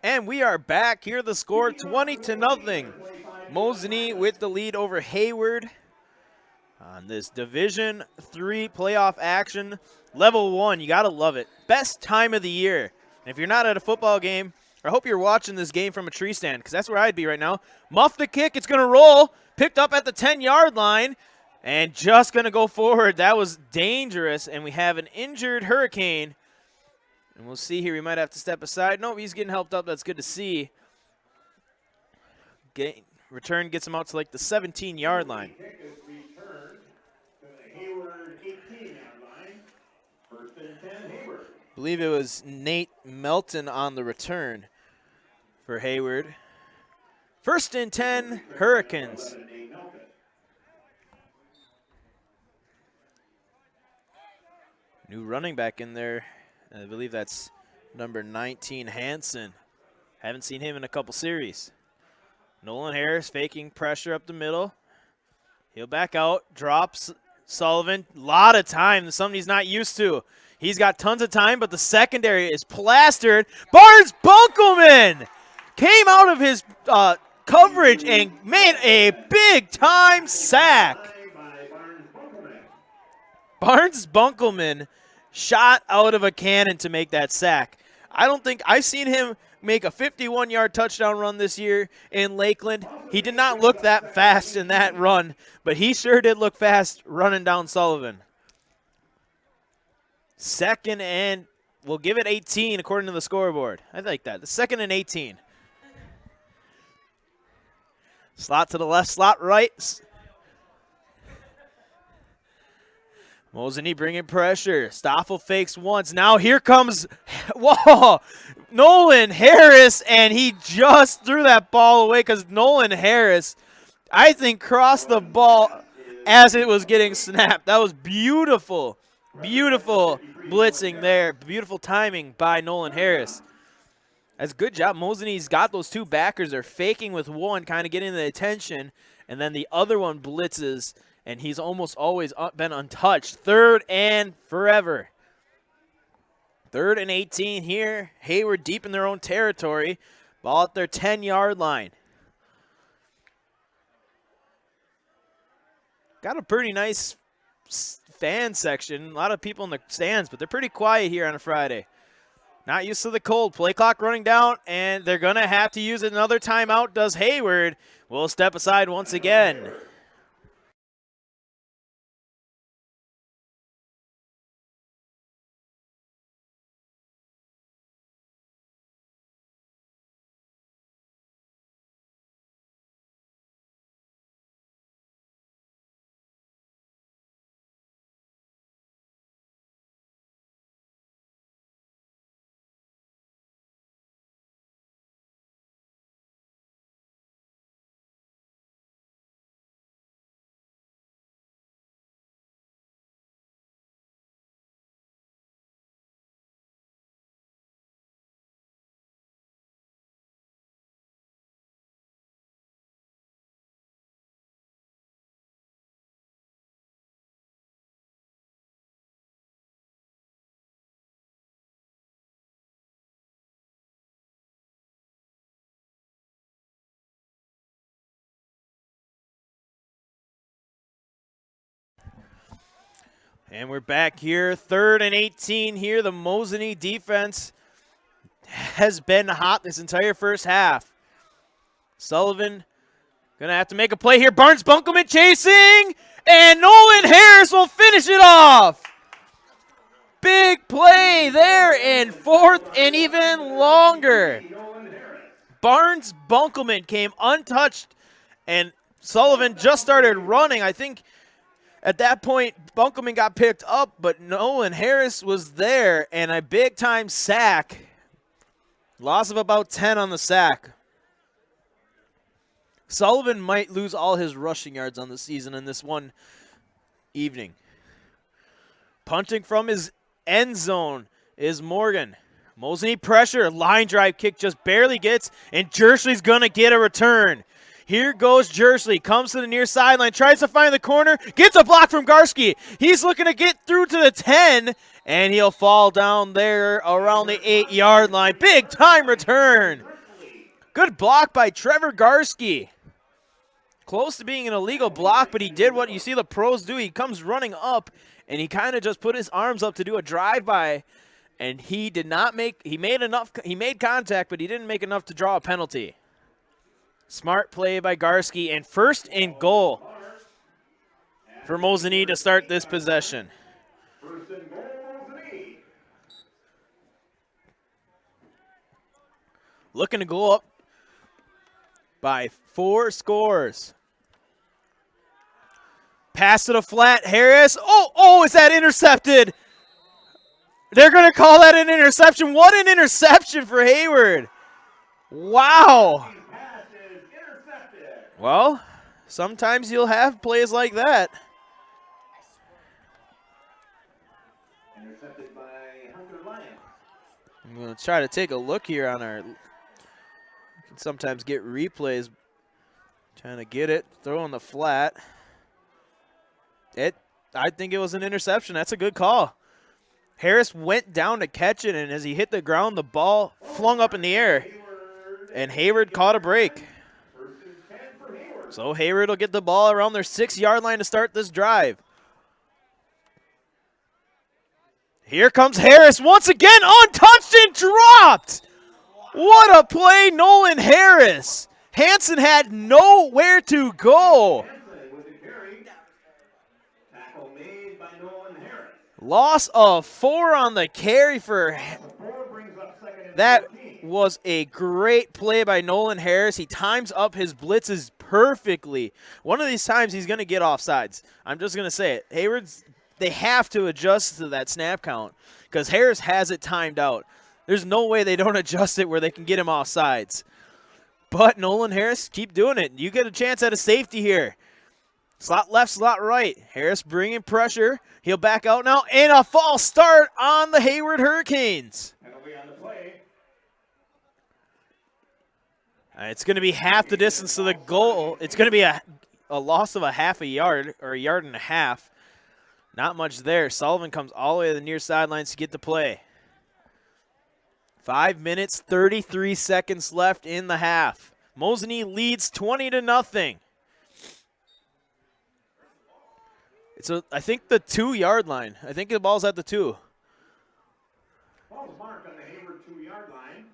S1: And we are back. Here the score, 20-0. Mosinee with the lead over Hayward on this Division III playoff action. Level 1, you got to love it. Best time of the year. And if you're not at a football game, I hope you're watching this game from a tree stand, because that's where I'd be right now. Muff the kick. It's going to roll. Picked up at the 10-yard line. And just going to go forward. That was dangerous. And we have an injured Hurricane. And we'll see here. We might have to step aside. No, he's getting helped up. That's good to see. Return gets him out to like the 17-yard line. I believe it was Nate Melton on the return for Hayward. 1st and 10, Hurricanes. New running back in there. I believe that's number 19, Hansen. Haven't seen him in a couple series. Nolan Harris faking pressure up the middle. He'll back out, drops Sullivan. A lot of time, something he's not used to. He's got tons of time, but the secondary is plastered. Barnes Bunkelman came out of his coverage and made a big-time sack. Barnes Bunkelman shot out of a cannon to make that sack. I don't think I've seen him make a 51-yard touchdown run this year in Lakeland. He did not look that fast in that run, but he sure did look fast running down Sullivan. 2nd and we'll give it 18 according to the scoreboard. I like that. The 2nd and 18. Slot to the left, slot right. Mosinee bringing pressure. Stoffel fakes once. Now here comes, whoa, Nolan Harris, and he just threw that ball away because Nolan Harris, I think, crossed the ball as it was getting snapped. That was beautiful, beautiful blitzing there. Beautiful timing by Nolan Harris. That's a good job. Mosinee's got those two backers. They're faking with one, kind of getting the attention, and then the other one blitzes, and he's almost always been untouched. 3rd and forever. 3rd and 18 here. Hayward deep in their own territory. Ball at their 10-yard line. Got a pretty nice fan section. A lot of people in the stands, but they're pretty quiet here on a Friday. Not used to the cold. Play clock running down, and they're going to have to use another timeout. Does Hayward. Will step aside once again. And we're back here, 3rd and 18 here. The Mosinee defense has been hot this entire first half. Sullivan going to have to make a play here. Barnes Bunkelman chasing, and Nolan Harris will finish it off. Big play there, and 4th and even longer. Barnes Bunkelman came untouched, and Sullivan just started running. I think at that point, Bunkelman got picked up, but Nolan Harris was there, and a big-time sack. Loss of about 10 on the sack. Sullivan might lose all his rushing yards on the season in this one evening. Punting from his end zone is Morgan. Mosinee pressure, line drive kick just barely gets, and Jersley's going to get a return. Here goes Jersley, comes to the near sideline, tries to find the corner, gets a block from Garski. He's looking to get through to the 10, And he'll fall down there around the 8-yard line. Big time return. Good block by Trevor Garski. Close to being an illegal block, but he did what you see the pros do. He comes running up, and he kind of just put his arms up to do a drive-by, and he did not make – he made contact, but he didn't make enough to draw a penalty. Smart play by Garski, and 1st and goal for Mosinee to start this possession. Looking to go up by 4 scores. Pass to the flat, Harris. Oh, is that intercepted? They're going to call that an interception. What an interception for Hayward. Wow. Well, sometimes you'll have plays like that. I'm going to try to take a look here on our – you can sometimes get replays. Trying to get it, throw on the flat. I think it was an interception. That's a good call. Harris went down to catch it, and as he hit the ground, the ball flung up in the air, and Hayward caught a break. So Hayward will get the ball around their 6-yard line to start this drive. Here comes Harris once again, untouched and dropped. What a play, Nolan Harris. Hansen had nowhere to go. Loss of 4 on the carry for that was a great play by Nolan Harris. He times up his blitzes perfectly. One of these times he's going to get offsides. I'm just going to say it. Hayward's, they have to adjust to that snap count because Harris has it timed out. There's no way they don't adjust it where they can get him offsides. But Nolan Harris, keep doing it. You get a chance at a safety here. Slot left, slot right. Harris bringing pressure. He'll back out now, and a false start on the Hayward Hurricanes. It's going to be half the distance to the goal. It's going to be a loss of a half a yard or a yard and a half. Not much there. Sullivan comes all the way to the near sidelines to get the play. 5 minutes, 33 seconds left in the half. Mosinee leads 20-0. It's I think the 2-yard line. I think the ball's at the 2.
S2: Ball's marked on the Hayward 2-yard line.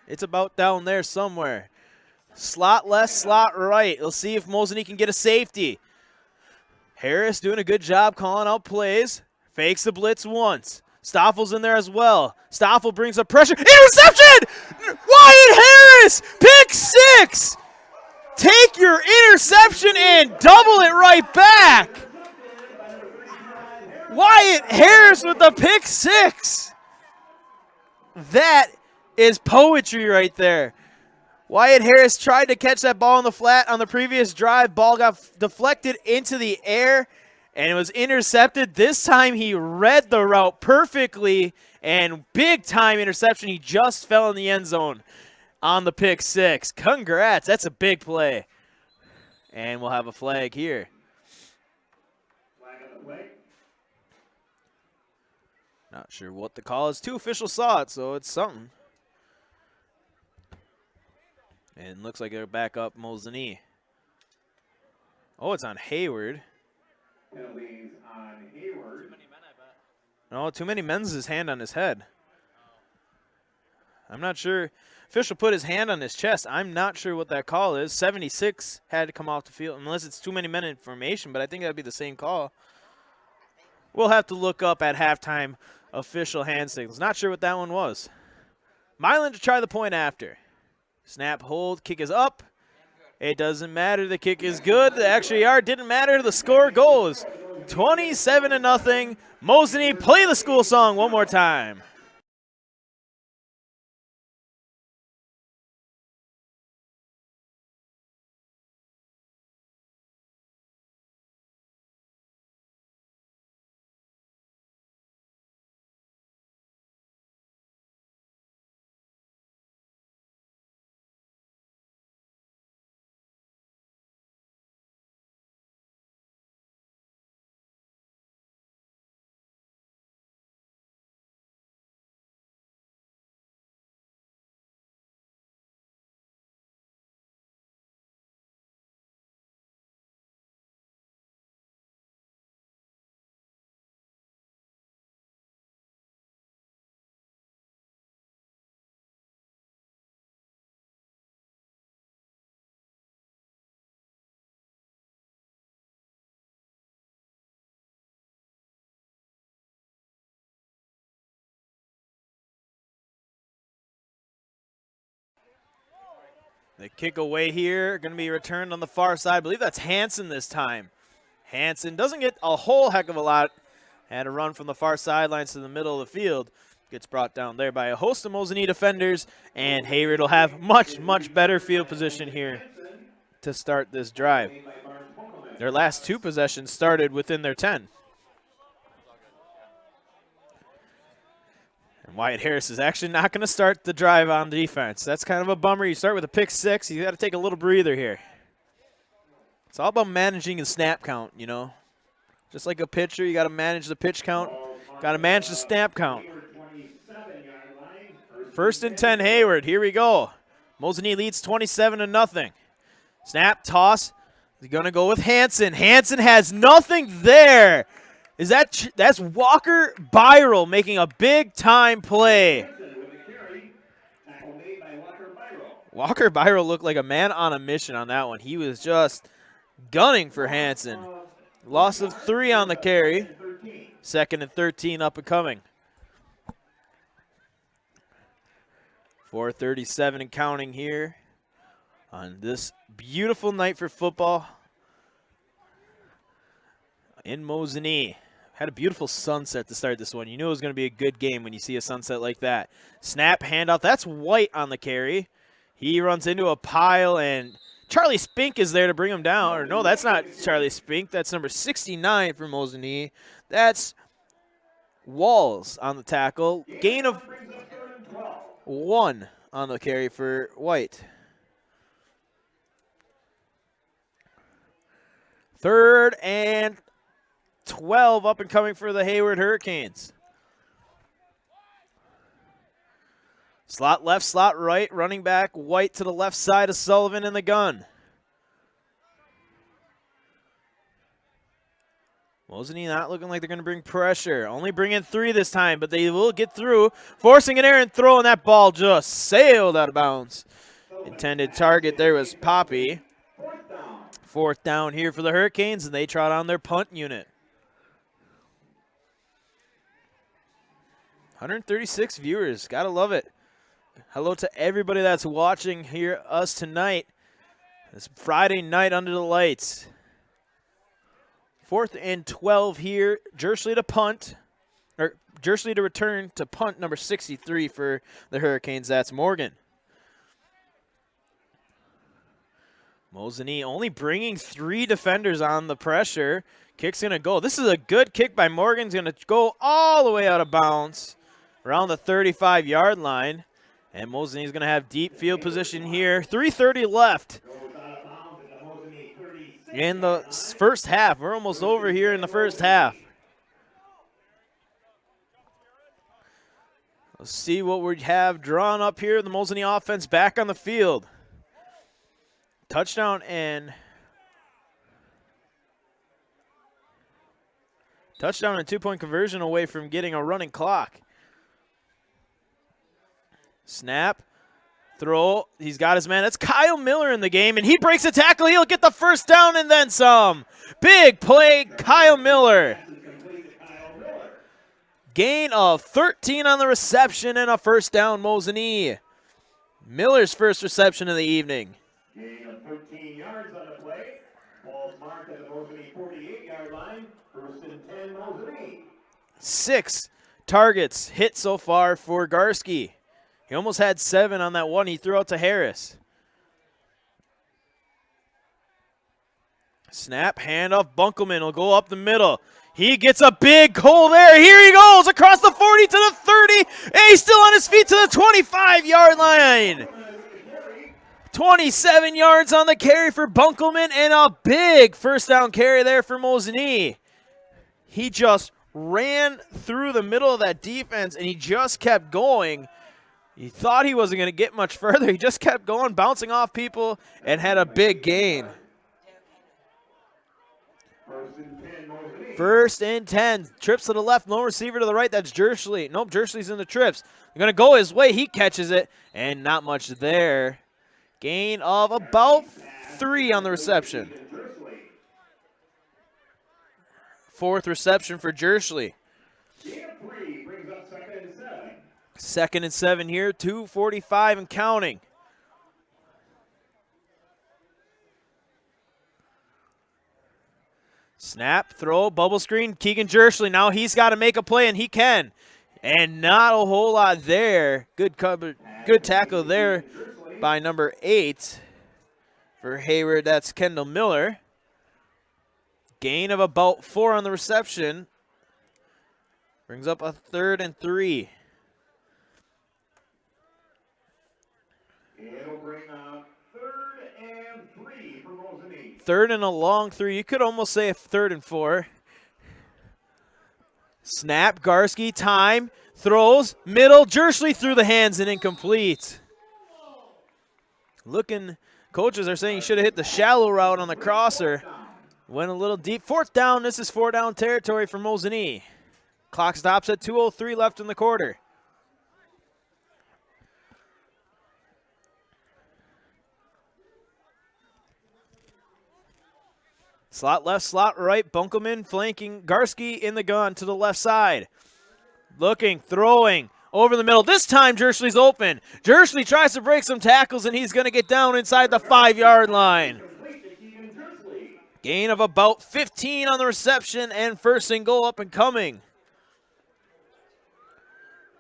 S1: It's about down there somewhere. Slot left, slot right. We'll see if Mosinee can get a safety. Harris doing a good job calling out plays. Fakes the blitz once. Stoffel's in there as well. Stoffel brings up pressure. Interception! Wyatt Harris! Pick 6! Take your interception and double it right back. Wyatt Harris with the pick 6. That is poetry right there. Wyatt Harris tried to catch that ball in the flat on the previous drive. Ball got deflected into the air, and it was intercepted. This time he read the route perfectly, and big-time interception. He just fell in the end zone on the pick 6. Congrats. That's a big play. And we'll have a flag here.
S2: Flag on the play.
S1: Not sure what the call is. 2 officials saw it, so it's something. And looks like they're back up Mosinee. Oh, it's on Hayward.
S2: Penalties on Hayward.
S1: No, too many men's his hand on his head. I'm not sure. Official put his hand on his chest. I'm not sure what that call is. 76 had to come off the field, unless it's too many men in formation, but I think that would be the same call. We'll have to look up at halftime official hand signals. Not sure what that one was. Milan to try the point after. Snap, hold, kick is up. It doesn't matter. The kick is good. The extra yard didn't matter. The score goes 27-0. Mosinee, play the school song one more time. The kick away here, going to be returned on the far side. I believe that's Hansen this time. Hansen doesn't get a whole heck of a lot. Had a run from the far sidelines to the middle of the field. Gets brought down there by a host of Mosinee defenders, and Hayward will have much, much better field position here to start this drive. Their last 2 possessions started within their 10. And Wyatt Harris is actually not going to start the drive on defense. That's kind of a bummer. You start with a pick 6. You got to take a little breather here. It's all about managing the snap count, you know. Just like a pitcher, you got to manage the pitch count. Got to manage the snap count. 1st and 10 Hayward. Here we go. Mosinee leads 27-0. Snap, toss. He's going to go with Hansen. Hansen has nothing there. That's Walker Byrell making a big-time play. Walker Byrell looked like a man on a mission on that one. He was just gunning for Hansen. Loss of 3 on the carry. 2nd and 13 up and coming. 4:37 and counting here on this beautiful night for football in Mosinee. Had a beautiful sunset to start this one. You knew it was going to be a good game when you see a sunset like that. Snap, handoff. That's White on the carry. He runs into a pile, and Charlie Spink is there to bring him down. Or no, that's not Charlie Spink. That's number 69 for Mosinee. That's Walls on the tackle. Gain of 1 on the carry for White. 3rd and 12 up and coming for the Hayward Hurricanes. Slot left, slot right, running back White to the left side of Sullivan in the gun. Mosinee not looking like they're going to bring pressure. Only bring in 3 this time, but they will get through. Forcing an errant throw, and that ball just sailed out of bounds. Intended target there was Poppy. 4th down here for the Hurricanes, and they trot on their punt unit. 136 viewers. Gotta love it. Hello to everybody that's watching here us tonight. This Friday night under the lights. 4th and 12 here. Jersley to punt. Or Jersley to return to punt number 63 for the Hurricanes. That's Morgan. Mosinee only bringing 3 defenders on the pressure. Kick's going to go. This is a good kick by Morgan. It's going to go all the way out of bounds around the 35-yard line. And Mosinee's going to have deep field position here. 3:30 left in the first half. We're almost over here in the first half. Let's see what we have drawn up here. The Mosinee offense back on the field. Touchdown and 2-point conversion away from getting a running clock. Snap, throw, he's got his man. That's Kyle Miller in the game, and he breaks a tackle. He'll get the first down and then some. Big play, Kyle Miller. Gain of 13 on the reception and a first down, Mosinee. Miller's first reception of the evening.
S2: Gain of 13 yards on the play. Ball's marked at the Mosinee 48-yard line. 1st and 10, Mosinee.
S1: 6 targets hit so far for Garski. He almost had 7 on that one he threw out to Harris. Snap, handoff, Bunkelman will go up the middle. He gets a big hole there. Here he goes across the 40 to the 30. And he's still on his feet to the 25-yard line. 27 yards on the carry for Bunkelman and a big first down carry there for Mosinee. He just ran through the middle of that defense and he just kept going. He thought he wasn't going to get much further. He just kept going, bouncing off people, and had a big gain. 1st and 10. Trips to the left, no receiver to the right. That's Jersley. Nope, Jersley's in the trips. They're going to go his way. He catches it, and not much there. Gain of about 3 on the reception. 4th reception for Jersley. 2nd and 7 here, 2:45 and counting. Snap, throw, bubble screen, Keegan Jersley. Now he's got to make a play, and he can. And not a whole lot there. Good cover, good tackle there by number 8 for Hayward. That's Kendall Miller. Gain of about 4 on the reception. Brings up a 3rd and 3.
S2: It'll bring up 3rd and 3 for Mosinee.
S1: 3rd and a long 3. You could almost say a 3rd and 4. Snap, Garski, time, throws, middle, Jersley through the hands and incomplete. Coaches are saying he should have hit the shallow route on the crosser. Went a little deep. 4th down, this is 4 down territory for Mosinee. Clock stops at 2:03 left in the quarter. Slot left, slot right, Bunkelman flanking Garski in the gun to the left side. Looking, throwing, over the middle. This time Jersley's open. Jersley tries to break some tackles, and he's going to get down inside the 5-yard line. Gain of about 15 on the reception, and 1st and goal up and coming.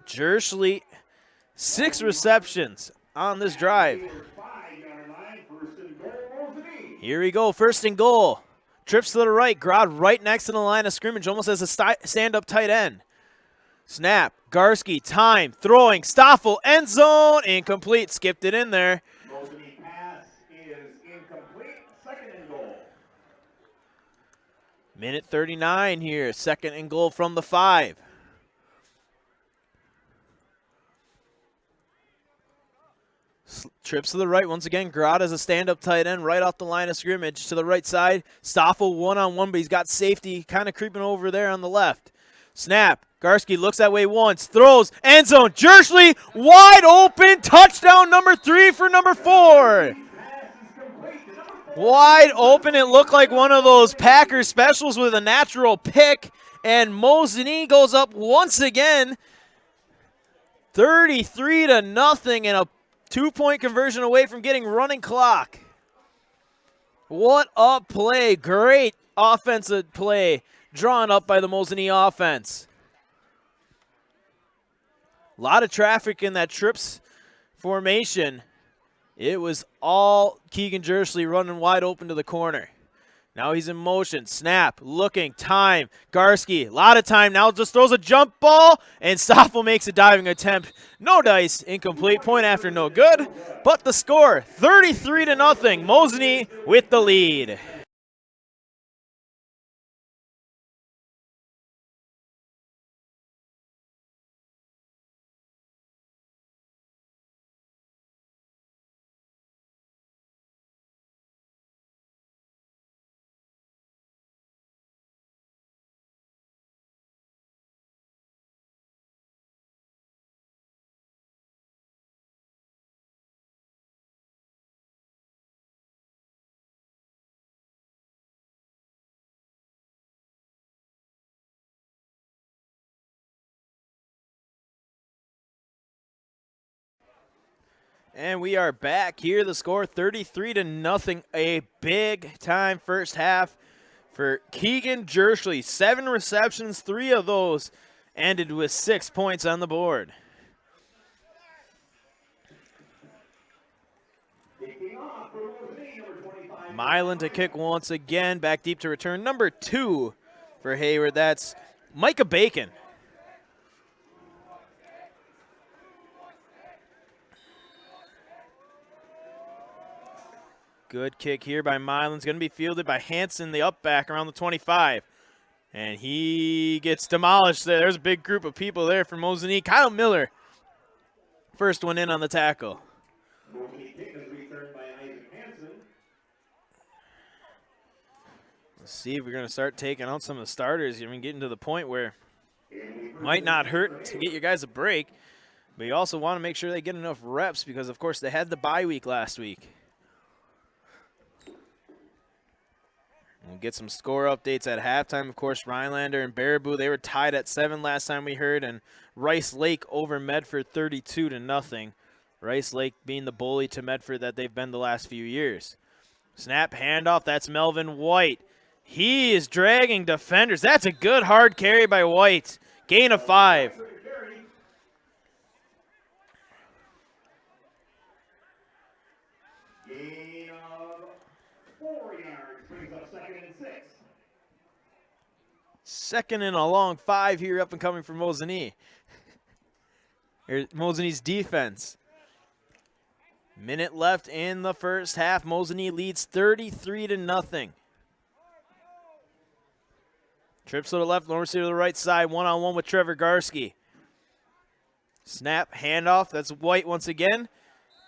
S1: Jersley, 6 receptions on this drive. Here we go, 1st and goal. Trips to the right, Grod right next to the line of scrimmage, almost as a stand-up tight end. Snap, Garski, time, throwing, Stoffel, end zone, incomplete, skipped it in there.
S2: Mosinee pass is incomplete, 2nd and goal.
S1: Minute 39 here, 2nd and goal from the 5. Trips to the right once again. Grod as a stand-up tight end right off the line of scrimmage to the right side. Stoffel one-on-one, but he's got safety kind of creeping over there on the left. Snap. Garski looks that way once. Throws. End zone. Jersley wide open. Touchdown number 3 for number 4. Wide open. It looked like one of those Packers specials with a natural pick. And Mosinee goes up once again. 33-0 and a 2-point conversion away from getting running clock. What a play. Great offensive play drawn up by the Mosinee offense. A lot of traffic in that trips formation. It was all Keegan Jersley running wide open to the corner. Now he's in motion. Snap, looking, time. Garski, a lot of time now, just throws a jump ball, and Stoffel makes a diving attempt. No dice, incomplete, point after no good. But the score, 33-0, Mosinee with the lead. And we are back here. The score 33-0. A big time first half for Keegan Jersley. 7 receptions, 3 of those ended with 6 points on the board. Milan to kick once again. Back deep to return. Number 2 for Hayward. That's Micah Bacon. Good kick here by Milan's going to be fielded by Hanson, the up back around the 25. And he gets demolished there. There's a big group of people there for Mosinee. Kyle Miller, first one in on the tackle. Let's see if we're going to start taking out some of the starters. I mean, getting to the point where it might not hurt to get your guys a break, but you also want to make sure they get enough reps because, of course, they had the bye week last week. We'll get some score updates at halftime. Of course, Rhinelander and Baraboo, they were tied at 7 last time we heard, and Rice Lake over Medford 32-0. Rice Lake being the bully to Medford that they've been the last few years. Snap, handoff, that's Melvin White. He is dragging defenders. That's a good hard carry by White. Gain of 5.
S2: Gain of 4 yards, brings up 2nd and 6.
S1: 2nd and a long 5 here up and coming for Mosinee. Here's Mosinee's defense. Minute left in the first half. Mosinee leads 33-0. Trips to the left, Lawrence to the right side, one-on-one with Trevor Garski. Snap, handoff, that's White once again.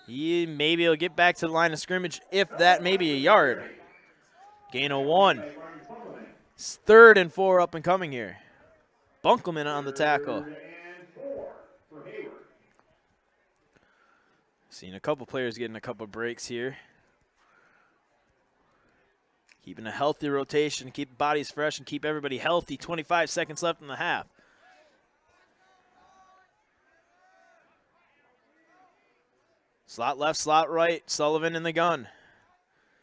S1: Maybe he'll get back to the line of scrimmage, if that, maybe a yard. Gain of 1. It's 3rd and 4 up and coming here. Bunkelman on the tackle.
S2: 3rd and 4 for Hayward.
S1: Seeing a couple players getting a couple breaks here. Keeping a healthy rotation, keep bodies fresh, and keep everybody healthy. 25 seconds left in the half. Slot left, slot right. Sullivan in the gun.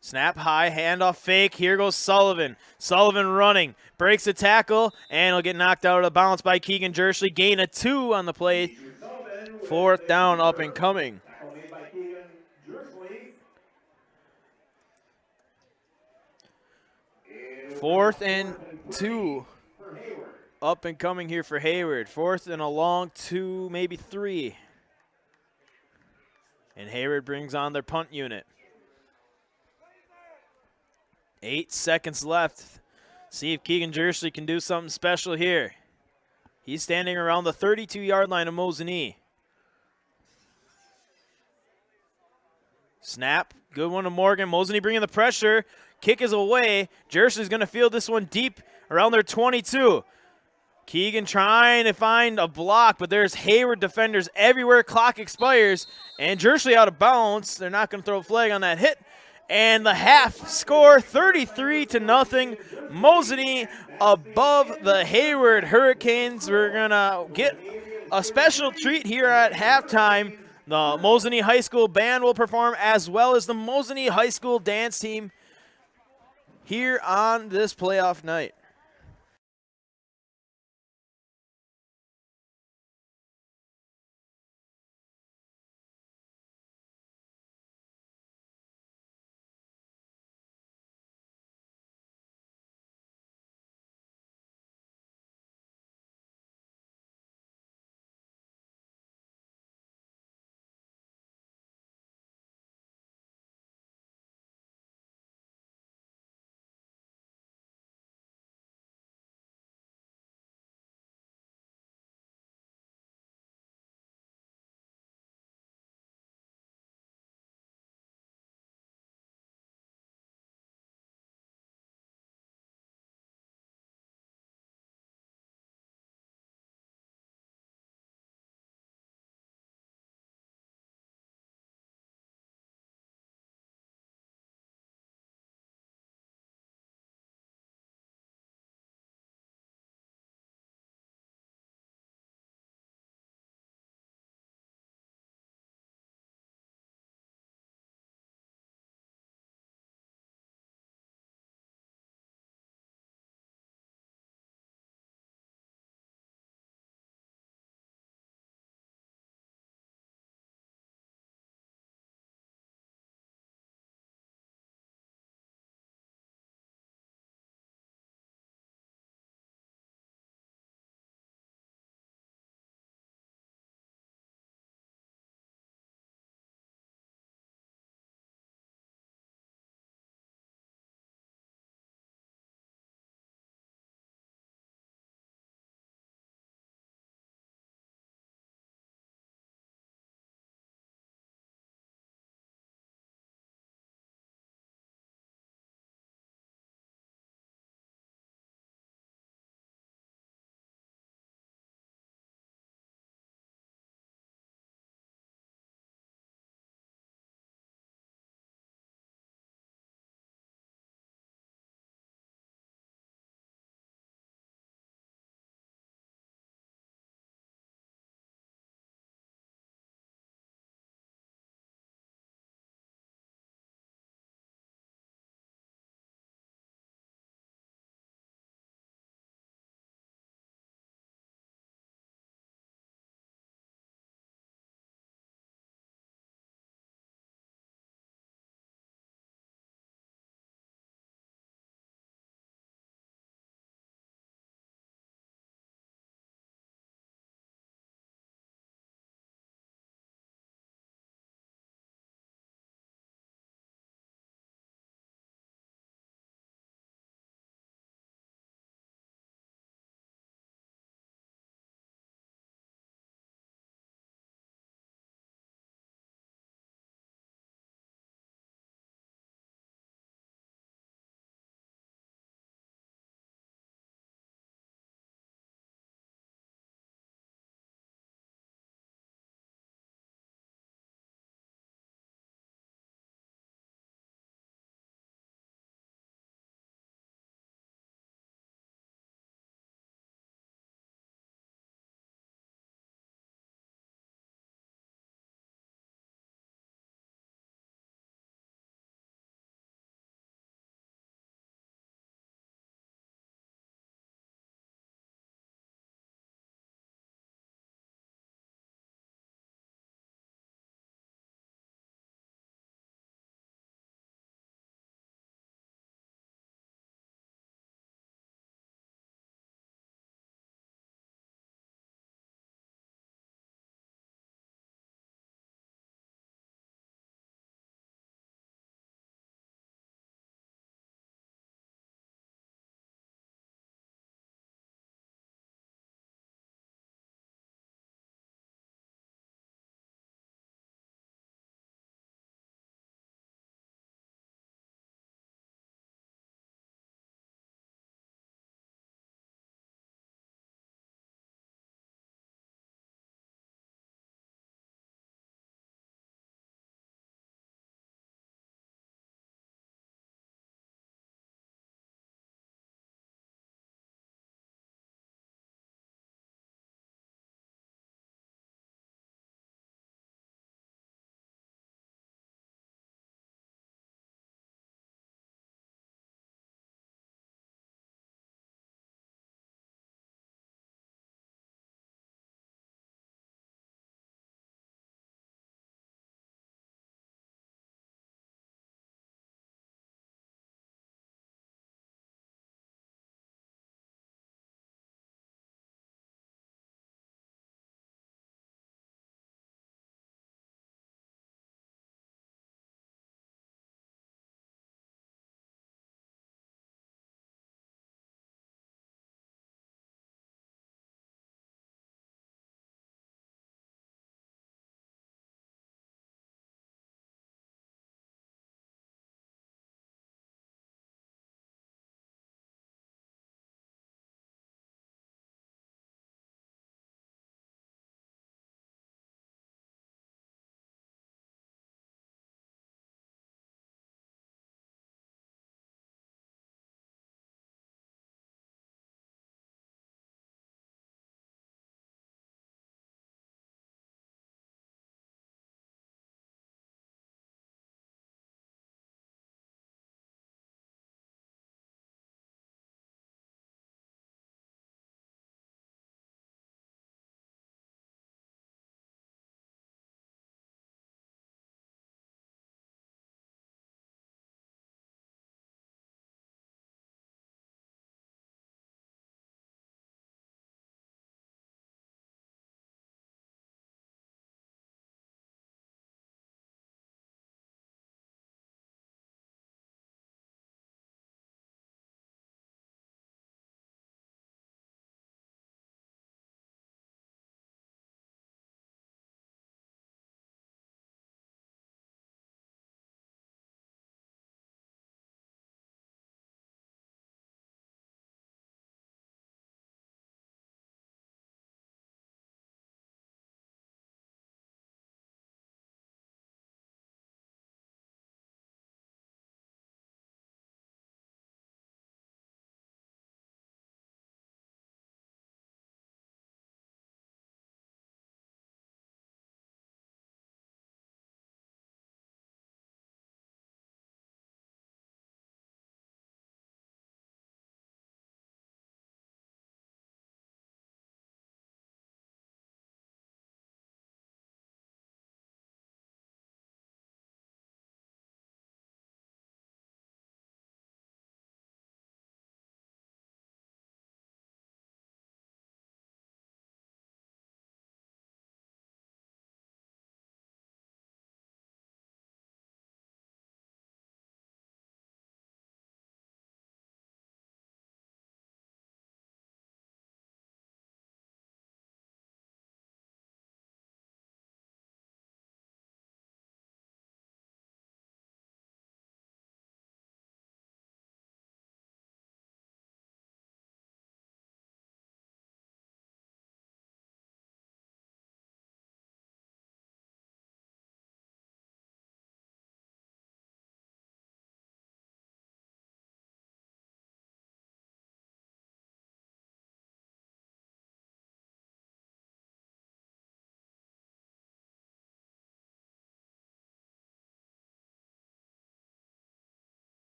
S1: Snap high, handoff fake. Here goes Sullivan. Sullivan running. Breaks a tackle, and he'll get knocked out of bounds by Keegan Jersley. Gain of 2 on the play. 4th down up and coming. 4th and 2 up and coming here for Hayward. 4th and a long 2, maybe 3. And Hayward brings on their punt unit. 8 seconds left. See if Keegan Jersley can do something special here. He's standing around the 32-yard line of Mosinee. Snap, good one to Morgan. Mosinee bringing the pressure. Kick is away. Jersley's going to field this one deep around their 22. Keegan trying to find a block, but there's Hayward defenders everywhere. Clock expires, and Jersley out of bounds. They're not going to throw a flag on that hit. And the half score, 33-0. Mosinee above the Hayward Hurricanes. We're going to get a special treat here at halftime. The Mosinee High School band will perform, as well as the Mosinee High School dance team here on this playoff night.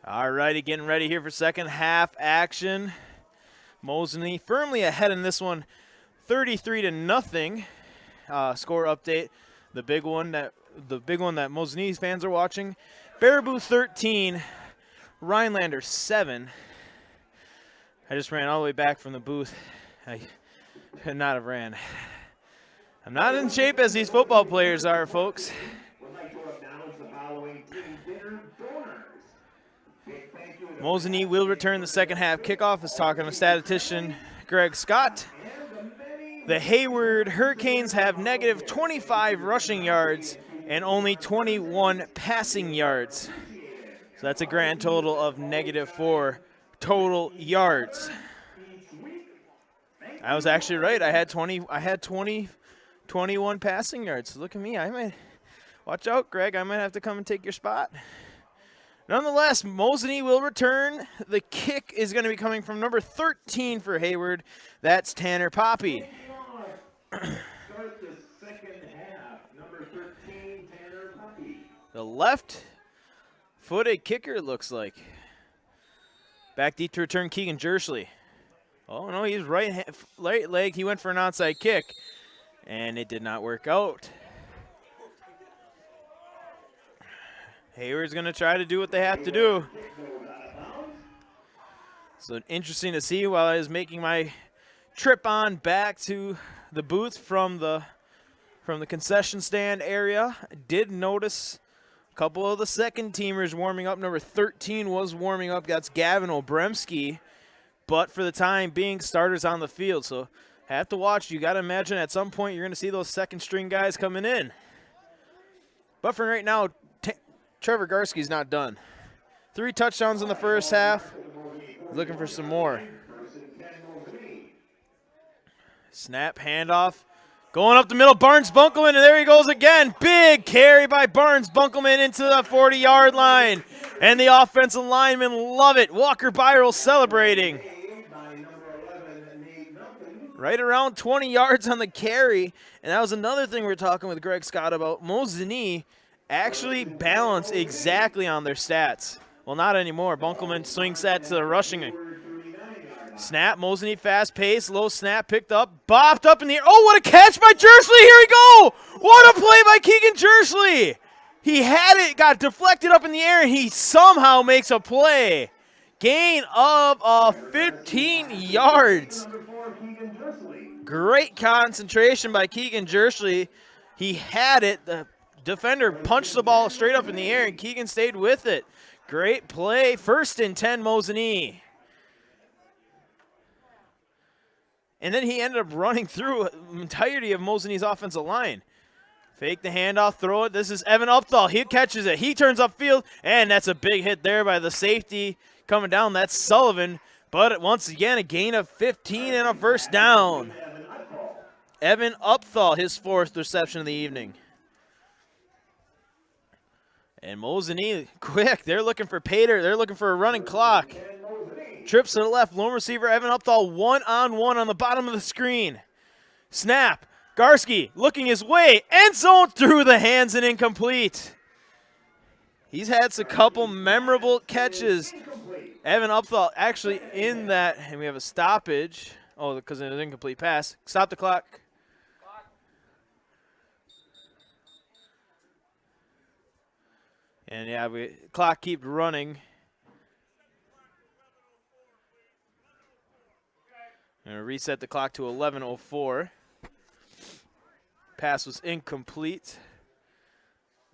S1: All righty, getting ready here for second half action. Mosinee firmly ahead in this one, 33-0. Score update. The big one that Mosinee fans are watching. Baraboo 13, Rhinelander 7. I just ran all the way back from the booth. I could not have ran. I'm not in shape as these football players are, folks. Mosinee will return the second half kickoff. Is talking to statistician Greg Scott. The Hayward Hurricanes have negative 25 rushing yards and only 21 passing yards. So that's a grand total of -4 total yards. I was actually right. I had 21 passing yards. So look at me. I might watch out, Greg. I might have to come and take your spot. Nonetheless, Mosinee will return. The kick is going to be coming from number 13 for Hayward. That's Tanner Poppy.
S2: Start the second half. Number 13, Tanner Poppy.
S1: The left-footed kicker, it looks like. Back deep to return Keegan Jersley. Oh, no, he's right leg. He went for an onside kick, and it did not work out. Hayward's going to try to do what they have to do. So interesting to see while I was making my trip on back to the booth from the concession stand area. I did notice a couple of the second teamers warming up. Number 13 was warming up. That's Gavin Obremski. But for the time being, starters on the field. So have to watch. You got to imagine at some point you're going to see those second string guys coming in. But for right now, Trevor Garski's not done. 3 touchdowns in the first half. He's looking for some more. Snap, handoff. Going up the middle, Barnes-Bunkelman, and there he goes again. Big carry by Barnes-Bunkelman into the 40-yard line. And the offensive linemen love it. Walker Byral celebrating. Right around 20 yards on the carry. And that was another thing we were talking with Greg Scott about. Mosinee actually balanced exactly on their stats. Well, not anymore. Bunkelman swings that to the rushing. Snap, Mosinee fast pace, low snap, picked up, bopped up in the air. Oh, what a catch by Jersley. Here we go. What a play by Keegan Jersley. He had it, got deflected up in the air, and he somehow makes a play. Gain of 15 yards. Great concentration by Keegan Jersley. He had it. The defender punched the ball straight up in the air, and Keegan stayed with it. Great play. 1st and 10, Mosinee. And then he ended up running through the entirety of Mosinee's offensive line. Fake the handoff, throw it. This is Evan Upthal. He catches it. He turns upfield, and that's a big hit there by the safety coming down. That's Sullivan. But once again, a gain of 15 and a first down. Evan Upthal, his 4th reception of the evening. And Mosinee, quick. They're looking for Pater. They're looking for a running clock. Trips to the left. Lone receiver Evan Upthal one-on-one on the bottom of the screen. Snap. Garski looking his way. End zone through the hands and incomplete. He's had a couple memorable catches. Evan Upthal actually in that. And we have a stoppage. Oh, because it was an incomplete pass. Stop the clock. And yeah, clock keeps running. I'm going to reset the clock to 11:04. Pass was incomplete.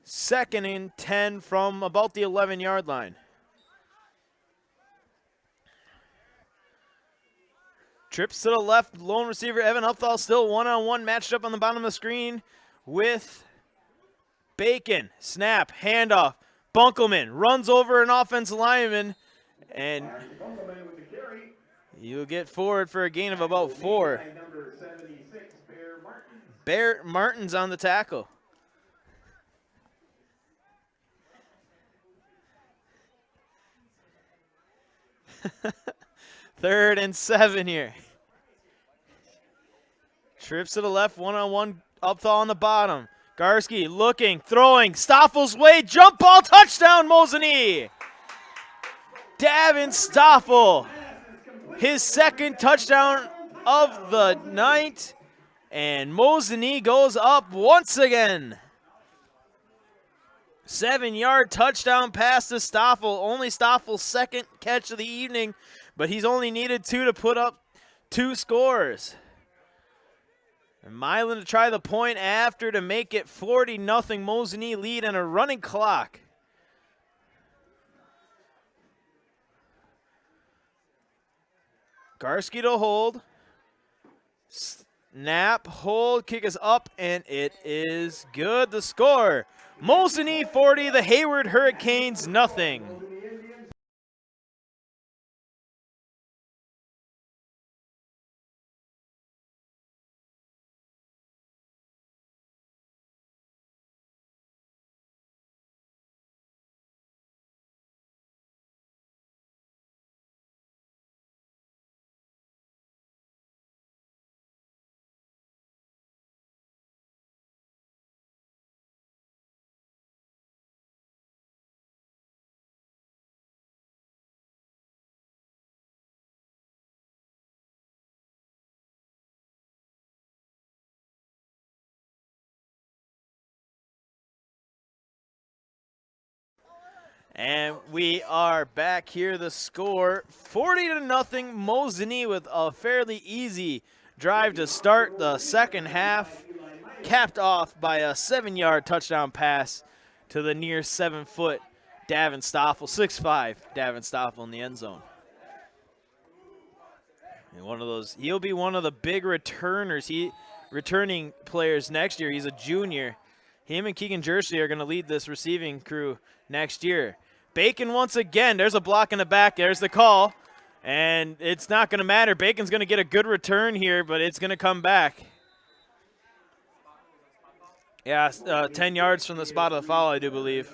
S1: 2nd and 10 from about the 11-yard line. Trips to the left. Lone receiver Evan Upthal still one-on-one matched up on the bottom of the screen with Bacon. Snap, handoff. Bunkelman runs over an offensive lineman, and you'll get forward for a gain of about 4. Bear Martin's on the tackle. Third and 7 here. Trips to the left, one-on-one, Upthal on the bottom. Garski looking, throwing, Stoffel's way, jump ball, touchdown, Mosinee. Davin Stoffel, his second touchdown of the night, and Mosinee goes up once again. 7-yard touchdown pass to Stoffel, only Stoffel's second catch of the evening, but he's only needed 2 to put up 2 scores. And Milan to try the point after to make it 40-0 Mosinee lead and a running clock. Garski to hold. Snap, hold, kick is up, and it is good. The score, Mosinee 40, the Hayward Hurricanes nothing. And we are back here. The score, 40-0 Mosinee with a fairly easy drive to start the second half, capped off by a 7-yard touchdown pass to the near 7-foot Davin Stoffel, 6'5", Davin Stoffel in the end zone. And one of those, he'll be one of the big returners, returning players next year. He's a junior. Him and Keegan Jersley are going to lead this receiving crew next year. Bacon once again. There's a block in the back. There's the call. And it's not going to matter. Bacon's going to get a good return here, but it's going to come back. Yeah, 10 yards from the spot of the foul, I do believe.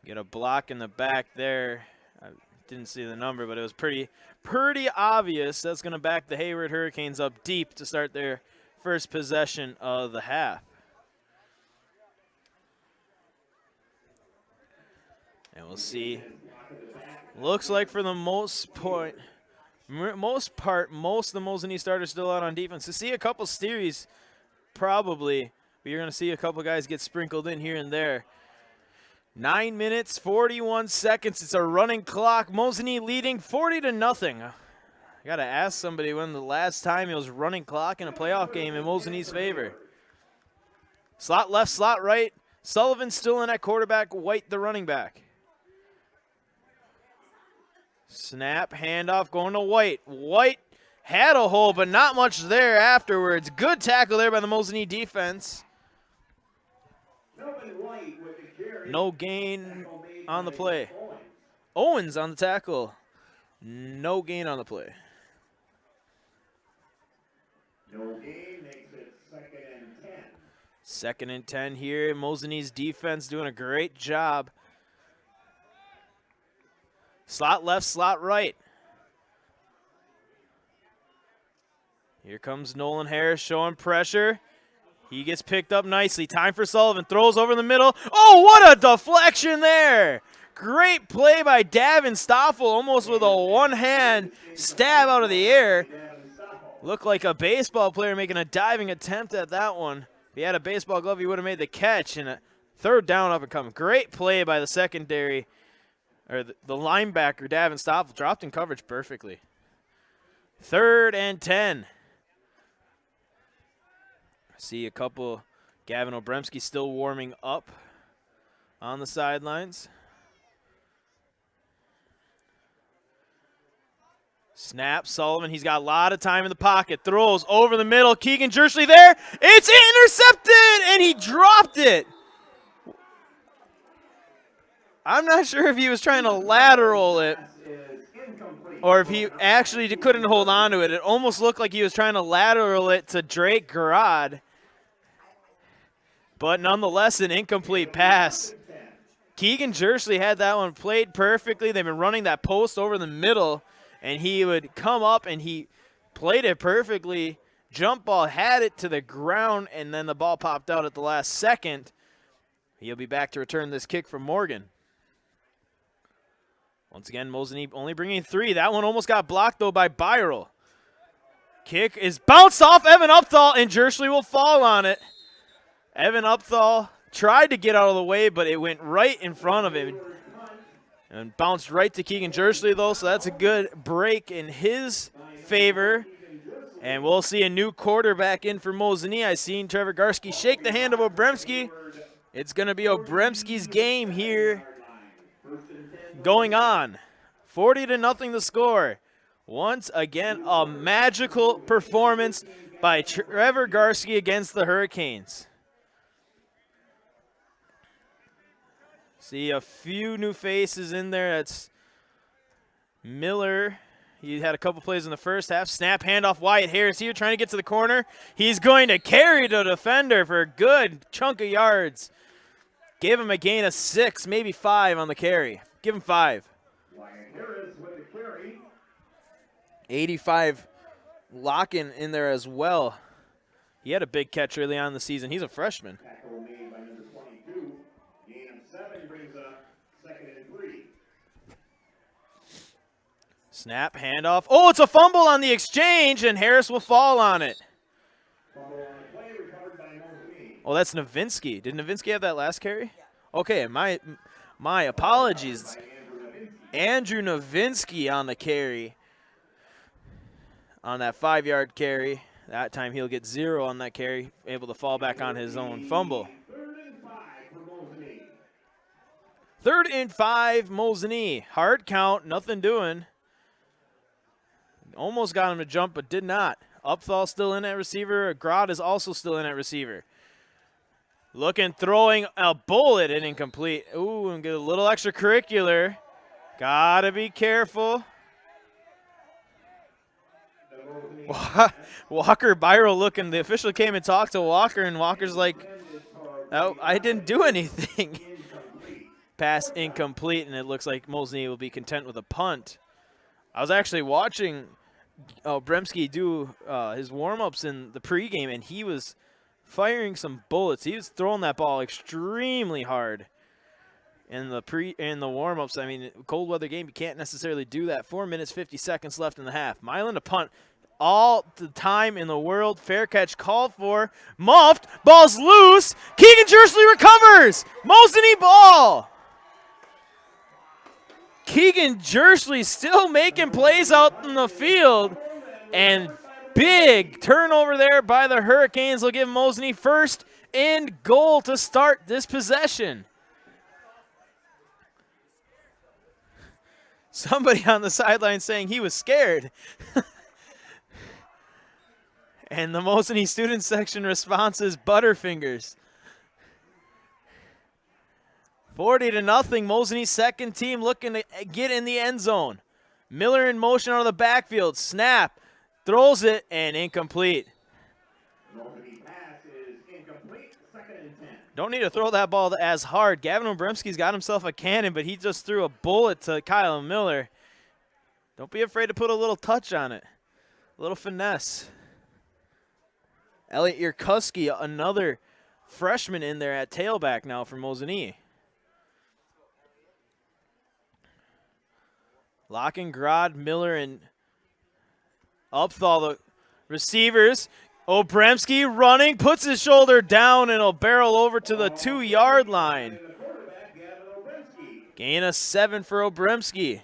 S1: Get a block in the back there. I didn't see the number, but it was pretty obvious. That's going to back the Hayward Hurricanes up deep to start their first possession of the half. And we'll see. Looks like for the most part, most of the Mosinee starters still out on defense. To see a couple series, probably, but you're going to see a couple guys get sprinkled in here and there. 9 minutes, 41 seconds. It's a running clock. Mosinee leading 40-0. I got to ask somebody when the last time it was running clock in a playoff game in Mosinee's favor. Slot left, slot right. Sullivan still in at quarterback. White the running back. Snap, handoff, going to White. White had a hole, but not much there afterwards. Good tackle there by the Mosinee defense. No gain on the play. Owens on the tackle. No gain on the play.
S2: No gain makes it 2nd and 10.
S1: 2nd and 10 here. Mosinee's defense doing a great job. Slot left, slot right. Here comes Nolan Harris showing pressure. He gets picked up nicely. Time for Sullivan. Throws over the middle. Oh, what a deflection there. Great play by Davin Stoffel, almost with a one-hand stab out of the air. Looked like a baseball player making a diving attempt at that one. If he had a baseball glove, he would have made the catch. And a 3rd down up and coming. Great play by the secondary. Or the linebacker, Davin Stoffel, dropped in coverage perfectly. 3rd and 10. See a couple, Gavin Obremski still warming up on the sidelines. Snap, Sullivan, he's got a lot of time in the pocket. Throws over the middle, Keegan Jersley there. It's intercepted, and he dropped it. I'm not sure if he was trying to lateral it or if he actually couldn't hold on to it. It almost looked like he was trying to lateral it to Drake Garrod. But nonetheless, an incomplete pass. Keegan Jersley had that one played perfectly. They've been running that post over the middle, and he would come up, and he played it perfectly. Jump ball, had it to the ground, and then the ball popped out at the last second. He'll be back to return this kick from Morgan. Once again, Mosinee only bringing 3. That one almost got blocked, though, by Byrel. Kick is bounced off Evan Upthal, and Jersley will fall on it. Evan Upthal tried to get out of the way, but it went right in front of him and bounced right to Keegan Jersley, though, so that's a good break in his favor. And we'll see a new quarterback in for Mosinee. I seen Trevor Garski shake the hand of Obremski. It's going to be Obremski's game here going on. 40-0 the score. Once again, a magical performance by Trevor Garski against the Hurricanes. See a few new faces in there. That's Miller. He had a couple plays in the first half. Snap, handoff, Wyatt Harris here trying to get to the corner. He's going to carry the defender for a good chunk of yards. Give him a gain of 6, maybe 5 on the carry. Give him 5.
S2: Wyatt Harris with the carry.
S1: 85 Locken in there as well. He had a big catch early on in the season. He's a freshman.
S2: Tackle made by number 22. Gain of 7 brings up 2nd and 3.
S1: Snap, handoff. Oh, it's a fumble on the exchange, and Harris will fall on it.
S2: Fumble on the play recovered by Mosinee.
S1: Oh, that's Novinsky. Did Novinsky have that last carry? Okay, my apologies. Andrew Novinsky on the carry. On that 5-yard carry. That time he'll get 0 on that carry, able to fall back on his own fumble.
S2: 3rd and 5 for Mosinee.
S1: 3rd and 5, Mosinee. Hard count, nothing doing. Almost got him to jump, but did not. Upthal still in at receiver. Grod is also still in at receiver. Looking, throwing a bullet and incomplete. Ooh, and get a little extracurricular. Gotta be careful. Walker Byrel looking. The official came and talked to Walker, and Walker's like, oh, I didn't do anything. Pass incomplete, and it looks like Mosinee will be content with a punt. I was actually watching Bremski do his warm-ups in the pregame, and he was firing some bullets. He was throwing that ball extremely hard in the warm-ups. I mean, cold weather game, you can't necessarily do that. 4 minutes, 50 seconds left in the half. Milan to punt. All the time in the world. Fair catch called for. Muffed. Ball's loose. Keegan Jersley recovers. Mosinee ball. Keegan Jersley still making plays out in the field. And big turnover there by the Hurricanes will give Mosinee 1st and goal to start this possession. Somebody on the sideline saying he was scared. And the Mosinee student section response is Butterfingers. 40-0. Mosinee's second team looking to get in the end zone. Miller in motion out of the backfield. Snap. Throws it and incomplete.
S2: Mosinee pass is incomplete. 2nd and 10.
S1: Don't need to throw that ball as hard. Gavin Obremski's got himself a cannon, but he just threw a bullet to Kyle Miller. Don't be afraid to put a little touch on it. A little finesse. Elliot Yerkuski, another freshman in there at tailback now for Mosinee. Locken, Grod, Miller, and Upthal, the receivers. Obremski running, puts his shoulder down, and will barrel over to the 2-yard line. Gain of 7 for Obremski.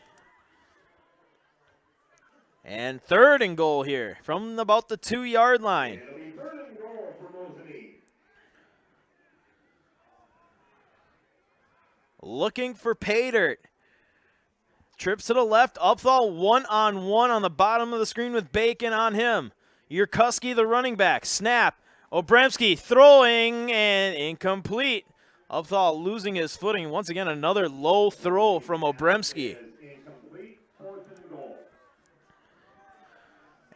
S1: And 3rd and goal here from about the 2-yard line. Looking for pay dirt. Trips to the left. Upthal one-on-one on the bottom of the screen with Bacon on him. Yerkuski, the running back. Snap. Obremski throwing and incomplete. Upthal losing his footing. Once again, another low throw from Obremski.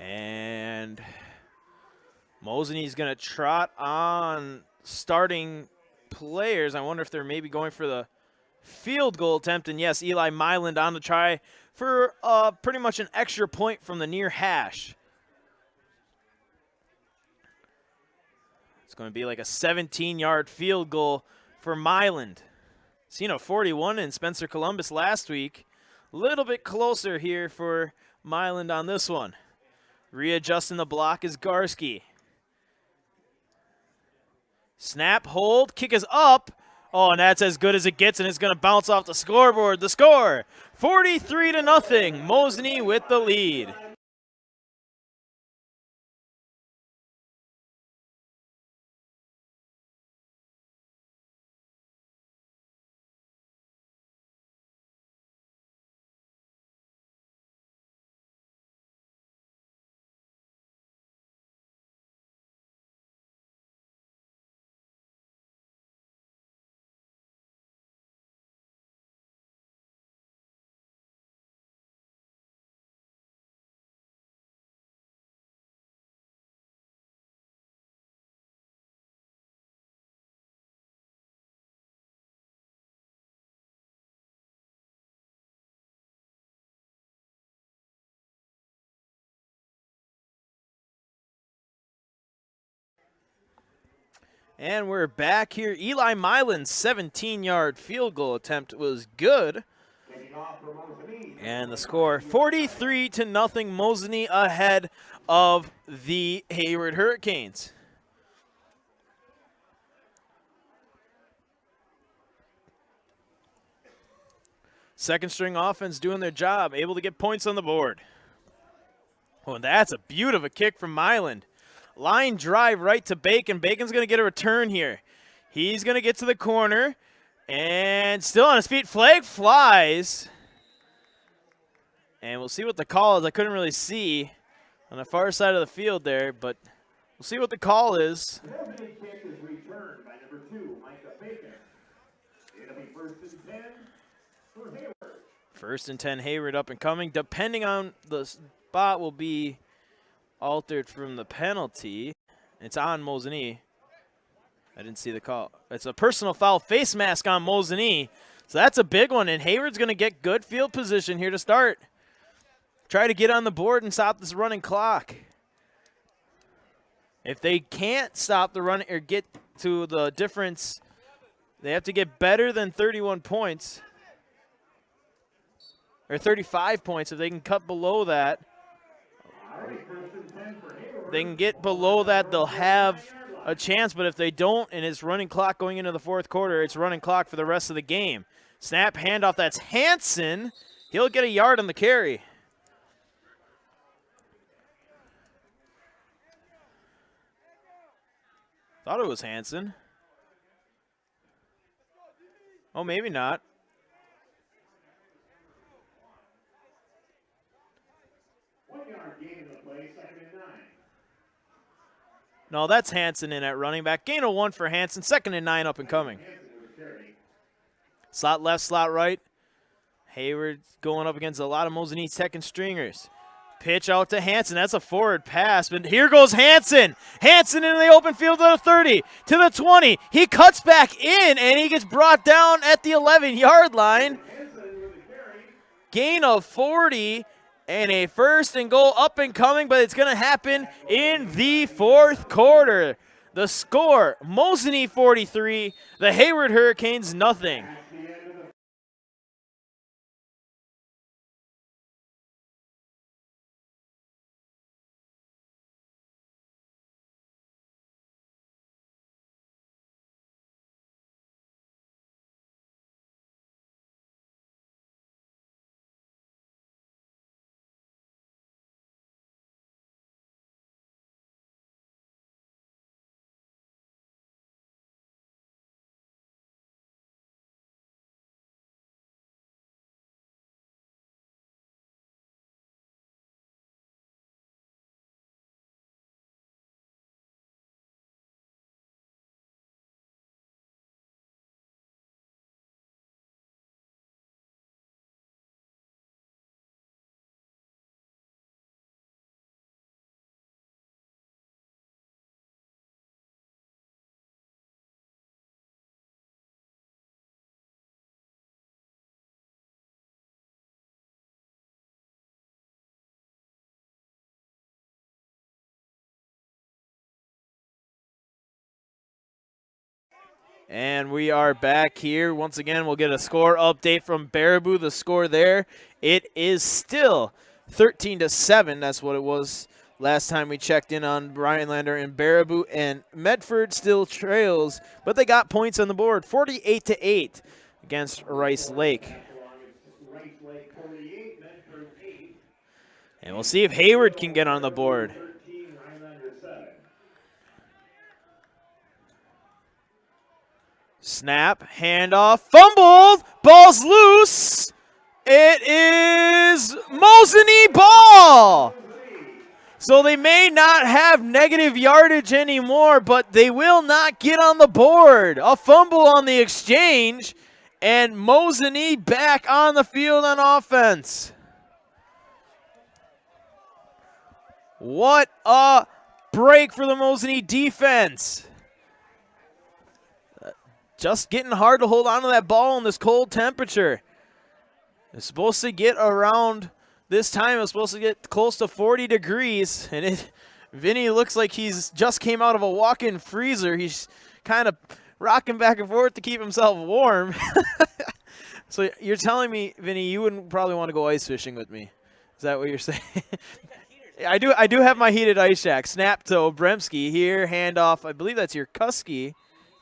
S1: And Mosinee's going to trot on starting players. I wonder if they're maybe going for the field goal attempt. And yes, Eli Myland on the try for pretty much an extra point from the near hash. It's going to be like a 17-yard field goal for Milan. Seen a 41 in Spencer Columbus last week. A little bit closer here for Milan on this one. Readjusting the block is Garski. Snap, hold, kick is up. Oh, and that's as good as it gets, and it's going to bounce off the scoreboard. The score, 43-0. Mosinee with the lead. And we're back here. Eli Milan's 17-yard field goal attempt was good. And the score, 43-0, Mosinee ahead of the Hayward Hurricanes. Second string offense doing their job, able to get points on the board. Oh, and that's a beautiful kick from Milan. Line drive right to Bacon. Bacon's going to get a return here. He's going to get to the corner. And still on his feet. Flag flies. And we'll see what the call is. I couldn't really see on the far side of the field there, but we'll see what the call is.
S2: The opening kick is returned by number 2, Micah Bacon. It'll be 1st and 10 for Hayward.
S1: 1st and 10, Hayward up and coming. Depending on the spot will be altered from the penalty. It's on Mosinee. I didn't see the call. It's a personal foul, face mask on Mosinee. So that's a big one, and Hayward's going to get good field position here to start. Try to get on the board and stop this running clock. If they can't stop the run or get to the difference, they have to get better than 31 points. Or 35 points. If they can cut below that, they can get below that, they'll have a chance. But if they don't, and it's running clock going into the fourth quarter, it's running clock for the rest of the game. Snap, handoff, that's Hansen. He'll get a yard on the carry. Thought it was Hansen. Oh, maybe not. No, that's Hansen in at running back. Gain of 1 for Hansen. 2nd and 9 up and coming. Slot left, slot right. Hayward going up against a lot of Mosinee second stringers. Pitch out to Hansen. That's a forward pass. But here goes Hansen. Hansen into the open field to the 30, to the 20. He cuts back in, and he gets brought down at the 11-yard line. Gain of 40. And a 1st and goal up and coming, but it's going to happen in the fourth quarter. The score, Mosinee 43, the Hayward Hurricanes nothing. And we are back here. Once again, we'll get a score update from Baraboo. The score there, it is still 13-7. That's what it was last time we checked in on Rhinelander and Baraboo. And Medford still trails, but they got points on the board, 48-8 against Rice Lake. And we'll see if Hayward can get on the board. Snap, handoff, fumbled, ball's loose. It is Mosinee ball. So they may not have negative yardage anymore, but they will not get on the board. A fumble on the exchange, and Mosinee back on the field on offense. What a break for the Mosinee defense. Just getting hard to hold on to that ball in this cold temperature. It's supposed to get around this time. It's supposed to get close to 40 degrees. And Vinny looks like he's just came out of a walk-in freezer. He's kind of rocking back and forth to keep himself warm. So you're telling me, Vinny, you wouldn't probably want to go ice fishing with me. Is that what you're saying? I do have my heated ice shack. Snap to Obremski here. Handoff. I believe that's your Kusky.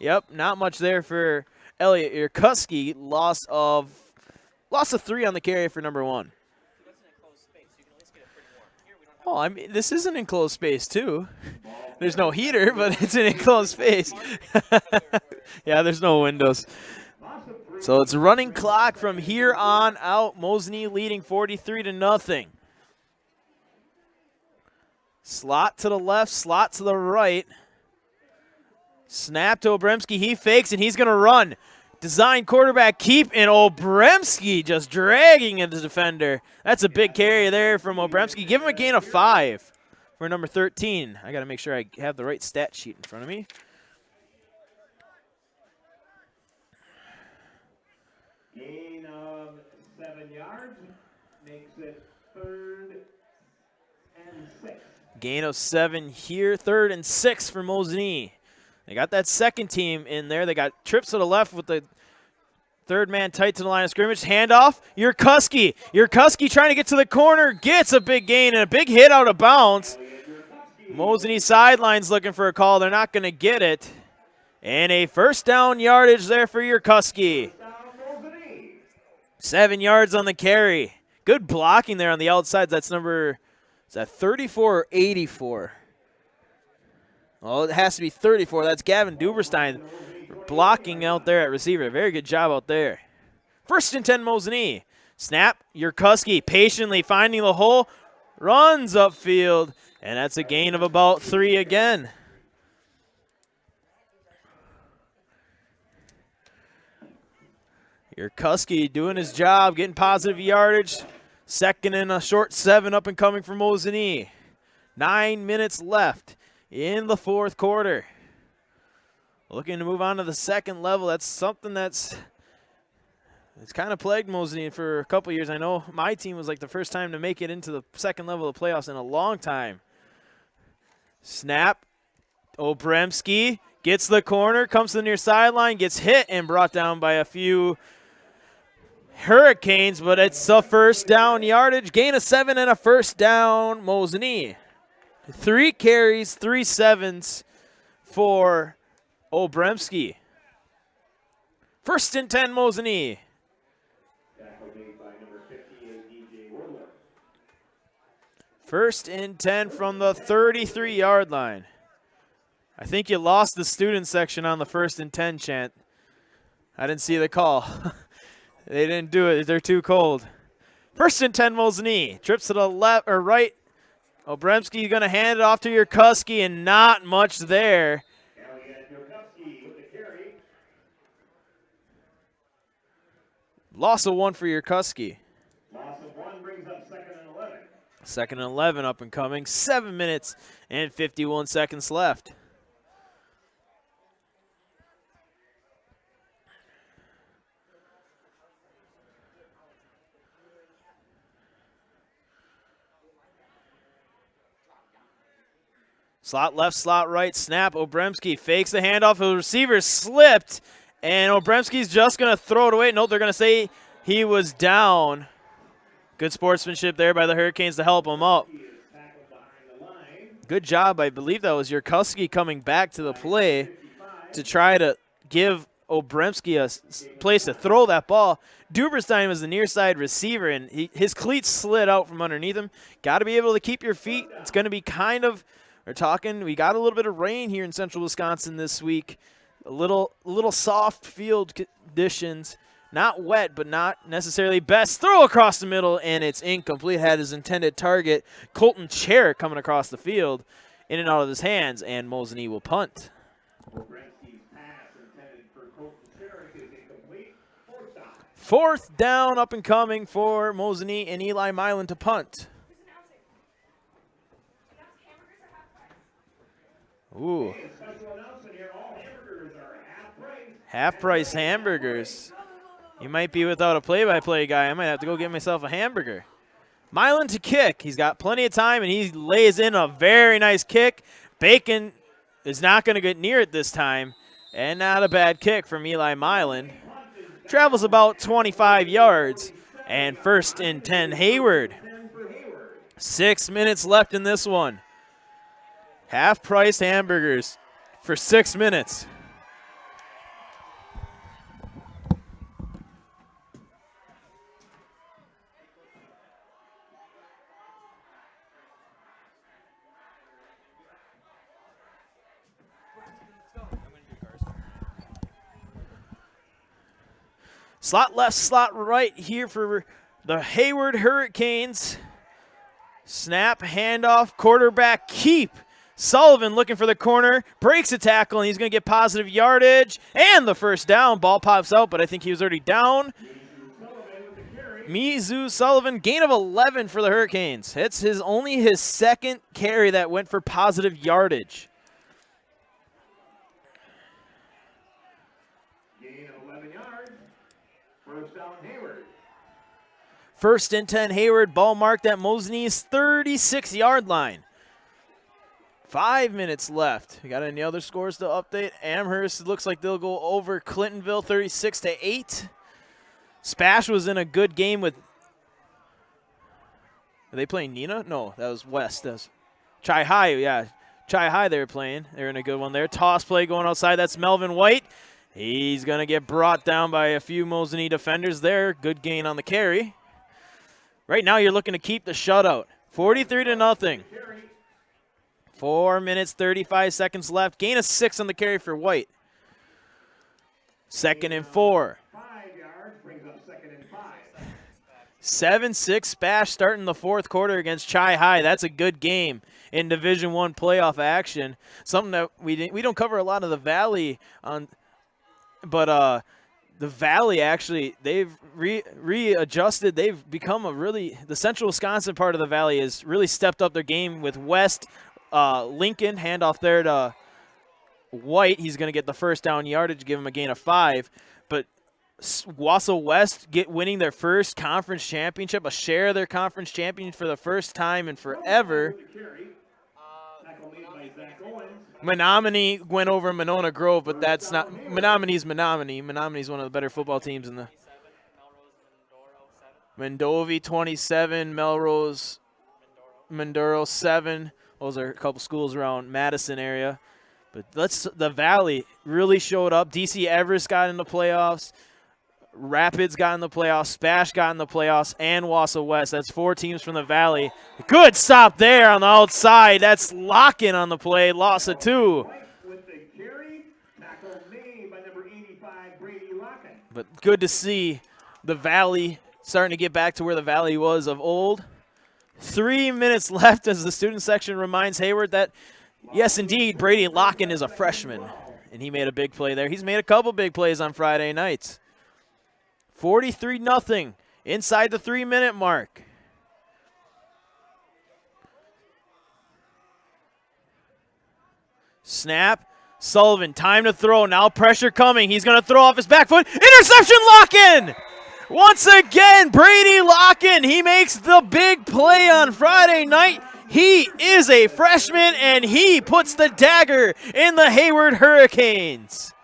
S1: Yep, not much there for Elliott. Your Kusky loss of 3 on the carry for number 1. Oh, I mean, this is an enclosed space too. There's no heater, but it's an enclosed space. Yeah, there's no windows. So it's running clock from here on out. Mosinee leading 43-0. Slot to the left, slot to the right. Snap to Obremski. He fakes, and he's going to run. Design quarterback keep, and Obremski just dragging at the defender. That's a big carry there from Obremski. Give him a gain of 5 for number 13. I got to make sure I have the right stat sheet in front of me.
S2: Gain of 7 yards makes it 3rd and 6.
S1: Gain of 7 here, 3rd and 6 for Mosinee. They got that second team in there. They got trips to the left with the third man tight to the line of scrimmage. Handoff, your Kusky. Your Kusky trying to get to the corner. Gets a big gain and a big hit out of bounds. Mosinee sidelines looking for a call. They're not going to get it. And a first down yardage there for your Kusky. 7 yards on the carry. Good blocking there on the outside. That's number, is that 34 or 84? Well, it has to be 34. That's Gavin Duberstein blocking out there at receiver. Very good job out there. 1st and 10 Mosinee. Snap, your Kusky patiently finding the hole. Runs upfield, and that's a gain of about 3 again. Your Kusky doing his job, getting positive yardage. 2nd and a short 7 up and coming for Mosinee. 9 minutes left in the 4th quarter. Looking to move on to the 2nd level. That's something it's kind of plagued Mosinee for a couple years. I know my team was like the first time to make it into the 2nd level of the playoffs in a long time. Snap. Obremski gets the corner, comes to the near sideline, gets hit and brought down by a few Hurricanes, but it's a first down yardage. Gain of 7 and a first down, Mosinee. 3 carries, 3 sevens for Obremski. 1st and 10, Mosinee. 1st and 10 from the 33-yard line. I think you lost the student section on the 1st and 10 chant. I didn't see the call. They didn't do it. They're too cold. 1st and 10, Mosinee. Trips to the left or right. Obremski going to hand it off to your Kusky, and not much there. Loss of 1 for your Kusky.
S2: Loss of 1 brings up 2nd and 11.
S1: 2nd and 11 up and coming. 7 minutes and 51 seconds left. Slot left, slot right, snap. Obremski fakes the handoff. The receiver slipped, And Obremski's just going to throw it away. Nope, they're going to say he was down. Good sportsmanship there by the Hurricanes to help him up. Good job. I believe that was Yurkowski coming back to the play to try to give Obremski a place to throw that ball. Duberstein was the near side receiver, and his cleats slid out from underneath him. Got to be able to keep your feet. It's going to be kind of, we got a little bit of rain here in central Wisconsin this week. A little soft field conditions. Not wet, but not necessarily best. Throw across the middle, and it's incomplete. Had his intended target, Colton Chair, coming across the field, in and out of his hands, and Mosinee will punt. Fourth down, up and coming for Mosinee and Eli Milan to punt. Ooh. Half-price hamburgers. You might be without a play-by-play guy. I might have to go get myself a hamburger. Milan to kick. He's got plenty of time, and he lays in a very nice kick. Bacon is not going to get near it this time, and not a bad kick from Eli Milan. Travels about 25 yards, and 1st and 10 Hayward. 6 minutes left in this one. Half-priced hamburgers for 6 minutes. Slot left, slot right here for the Hayward Hurricanes. Snap, handoff, quarterback keep. Sullivan looking for the corner, breaks a tackle, and he's going to get positive yardage. And the first down, ball pops out, but I think he was already down. Mizu Sullivan, gain of 11 for the Hurricanes. It's only his second carry that went for positive yardage.
S2: Gain of 11 yards. First down, Hayward.
S1: 1st and 10 Hayward, ball marked at Mosinee's 36-yard line. 5 minutes left. We got any other scores to update? Amherst looks like they'll go over Clintonville 36-8. Spash was in a good game with. Are they playing Neenah? No, that was West. That was Chi High. Yeah, Chi High they were playing. They're in a good one there. Toss play going outside. That's Melvin White. He's going to get brought down by a few Mosinee defenders there. Good gain on the carry. Right now you're looking to keep the shutout. 43-0. 4 minutes, 35 seconds left. Gain of 6 on the carry for White. 2nd and 4.
S2: 5 yards brings up 2nd and 5.
S1: 7-6 Spash starting the 4th quarter against Chi High. That's a good game in Division I playoff action. Something that we don't cover a lot of the Valley on, but the Valley actually, they've readjusted. They've become the Central Wisconsin part of the Valley has really stepped up their game with West. Lincoln, handoff there to White. He's going to get the first down yardage, give him a gain of 5. But Wausau West winning their first conference championship, a share of their conference championship for the first time in forever. Menominee went over Monona Grove, but that's not – Menominee's Menominee. Menominee's one of the better football teams in the – Mendovie 27, Melrose, Mindoro 7. Those are a couple schools around Madison area. But the Valley really showed up. DC Everest got in the playoffs. Rapids got in the playoffs. Spash got in the playoffs. And Wausau West. That's 4 teams from the Valley. Good stop there on the outside. That's Locken on the play. Loss of 2. But good to see the Valley starting to get back to where the Valley was of old. 3 minutes left as the student section reminds Hayward that, yes, indeed, Brady Locken is a freshman, and he made a big play there. He's made a couple big plays on Friday nights. 43-0 inside the 3-minute mark. Snap. Sullivan, time to throw. Now pressure coming. He's going to throw off his back foot. Interception, Locken! Once again, Brady Locken, he makes the big play on Friday night. He is a freshman, and he puts the dagger in the Hayward Hurricanes.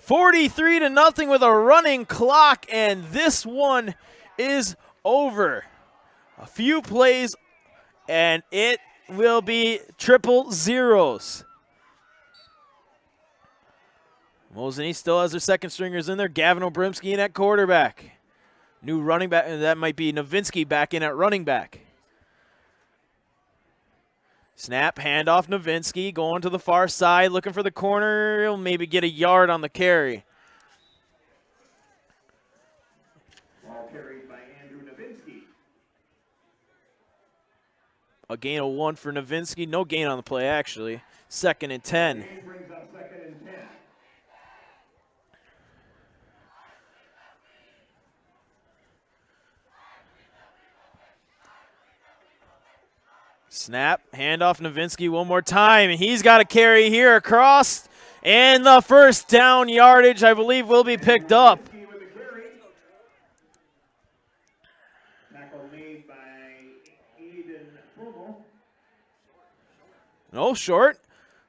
S1: 43-0 with a running clock, and this one is over. A few plays, and it will be triple zeros. Mosinee still has their second stringers in there. Gavin Obrimski in at quarterback. New running back, and that might be Novinsky back in at running back. Snap, handoff, Novinsky going to the far side, looking for the corner. He'll maybe get a yard on the carry.
S2: Ball carried by Andrew Novinsky.
S1: A gain of 1 for Novinsky. No gain on the play, actually. 2nd and 10.
S2: Game brings up 2nd and 10.
S1: Snap, handoff, Novinsky one more time, and he's got a carry here across, and the first down yardage, I believe, will be picked up.
S2: With the carry. Tackle made by Eden Fummel.
S1: No, short.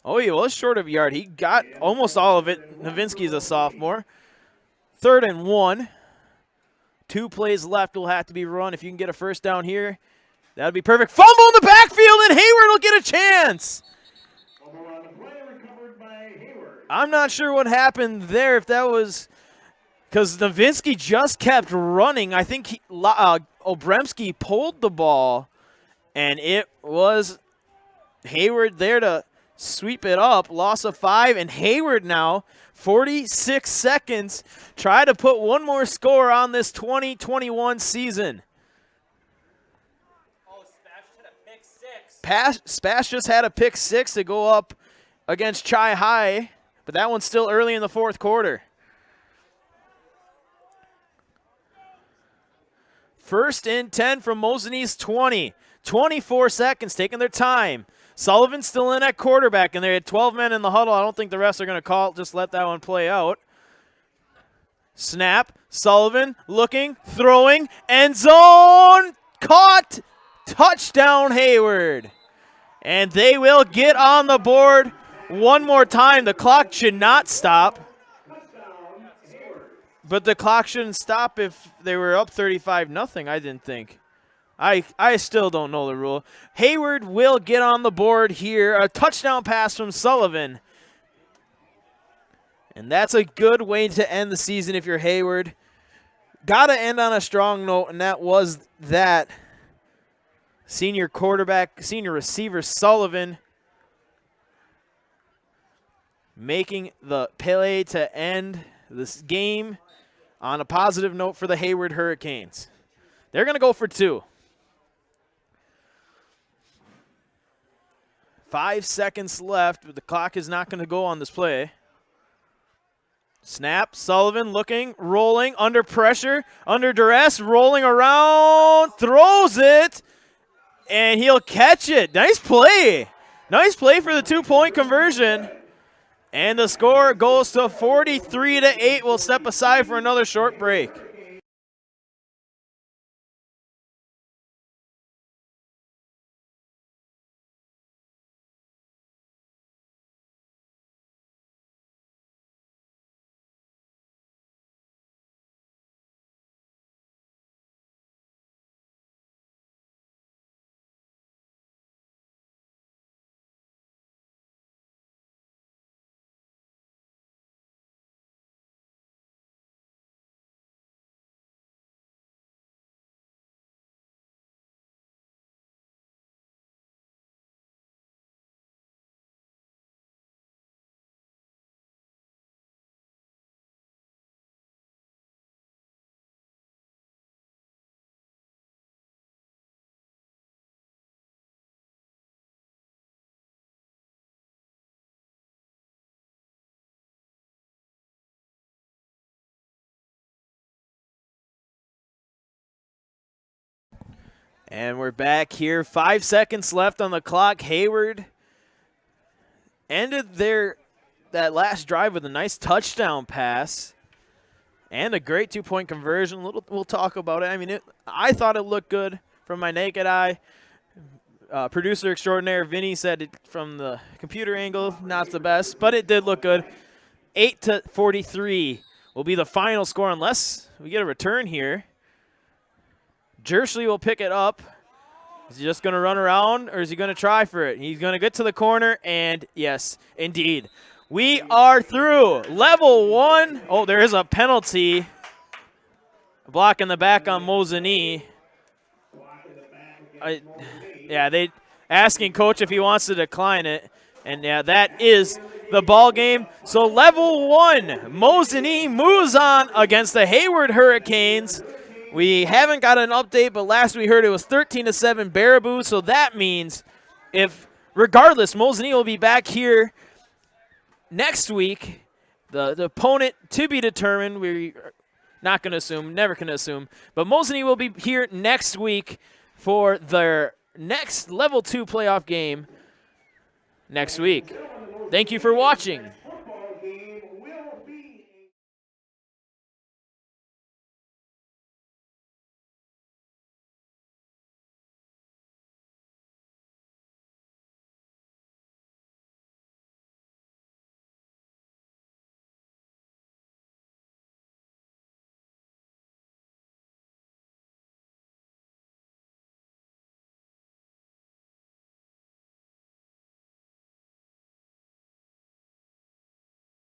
S1: Oh, he was short of a yard. He got almost all of it. Novinsky's a sophomore. 3rd and 1. 2 plays left will have to be run. If you can get a first down here, that would be perfect. Fumble in the backfield, and Hayward will get a chance.
S2: Fumble on the play, recovered by Hayward.
S1: I'm not sure what happened there, if that was because Novinsky just kept running. I think Obremski pulled the ball, and it was Hayward there to sweep it up. Loss of 5, and Hayward now, 46 seconds, try to put one more score on this 2021 season. Spash just had a pick 6 to go up against Chi High, but that one's still early in the 4th quarter. 1st and 10 from Mosinee's 20. 24 seconds, taking their time. Sullivan's still in at quarterback, and they had 12 men in the huddle. I don't think the refs are going to call it. Just let that one play out. Snap, Sullivan looking, throwing, end zone, caught, touchdown Hayward. And they will get on the board one more time. The clock should not stop. But the clock shouldn't stop if they were up 35-0, I didn't think. I still don't know the rule. Hayward will get on the board here. A touchdown pass from Sullivan. And that's a good way to end the season if you're Hayward. Got to end on a strong note, and that was that. Senior quarterback, senior receiver Sullivan making the play to end this game on a positive note for the Hayward Hurricanes. They're going to go for 2. 5 seconds left, but the clock is not going to go on this play. Snap, Sullivan looking, rolling, under pressure, under duress, rolling around, throws it. And he'll catch it. Nice play. Nice play for the 2-point conversion. And the score goes to 43-8. We'll step aside for another short break. And we're back here. 5 seconds left on the clock. Hayward ended that last drive with a nice touchdown pass and a great 2-point conversion. We'll talk about it. I mean, I thought it looked good from my naked eye. Producer extraordinaire Vinny said it from the computer angle, not the best, but it did look good. 8-43 will be the final score unless we get a return here. Jersley will pick it up. Is he just going to run around, or is he going to try for it? He's going to get to the corner, and yes, indeed. We are through. Level 1. Oh, there is a penalty. Block in the back on Mosinee. Yeah, they asking coach if he wants to decline it. And, yeah, that is the ball game. So level 1, Mosinee moves on against the Hayward Hurricanes. We haven't got an update, but last we heard it was 13-7 Baraboo. So that means regardless, Mosinee will be back here next week. The opponent to be determined. We're not going to assume, never can assume. But Mosinee will be here next week for their next level 2 playoff game next week. Thank you for watching.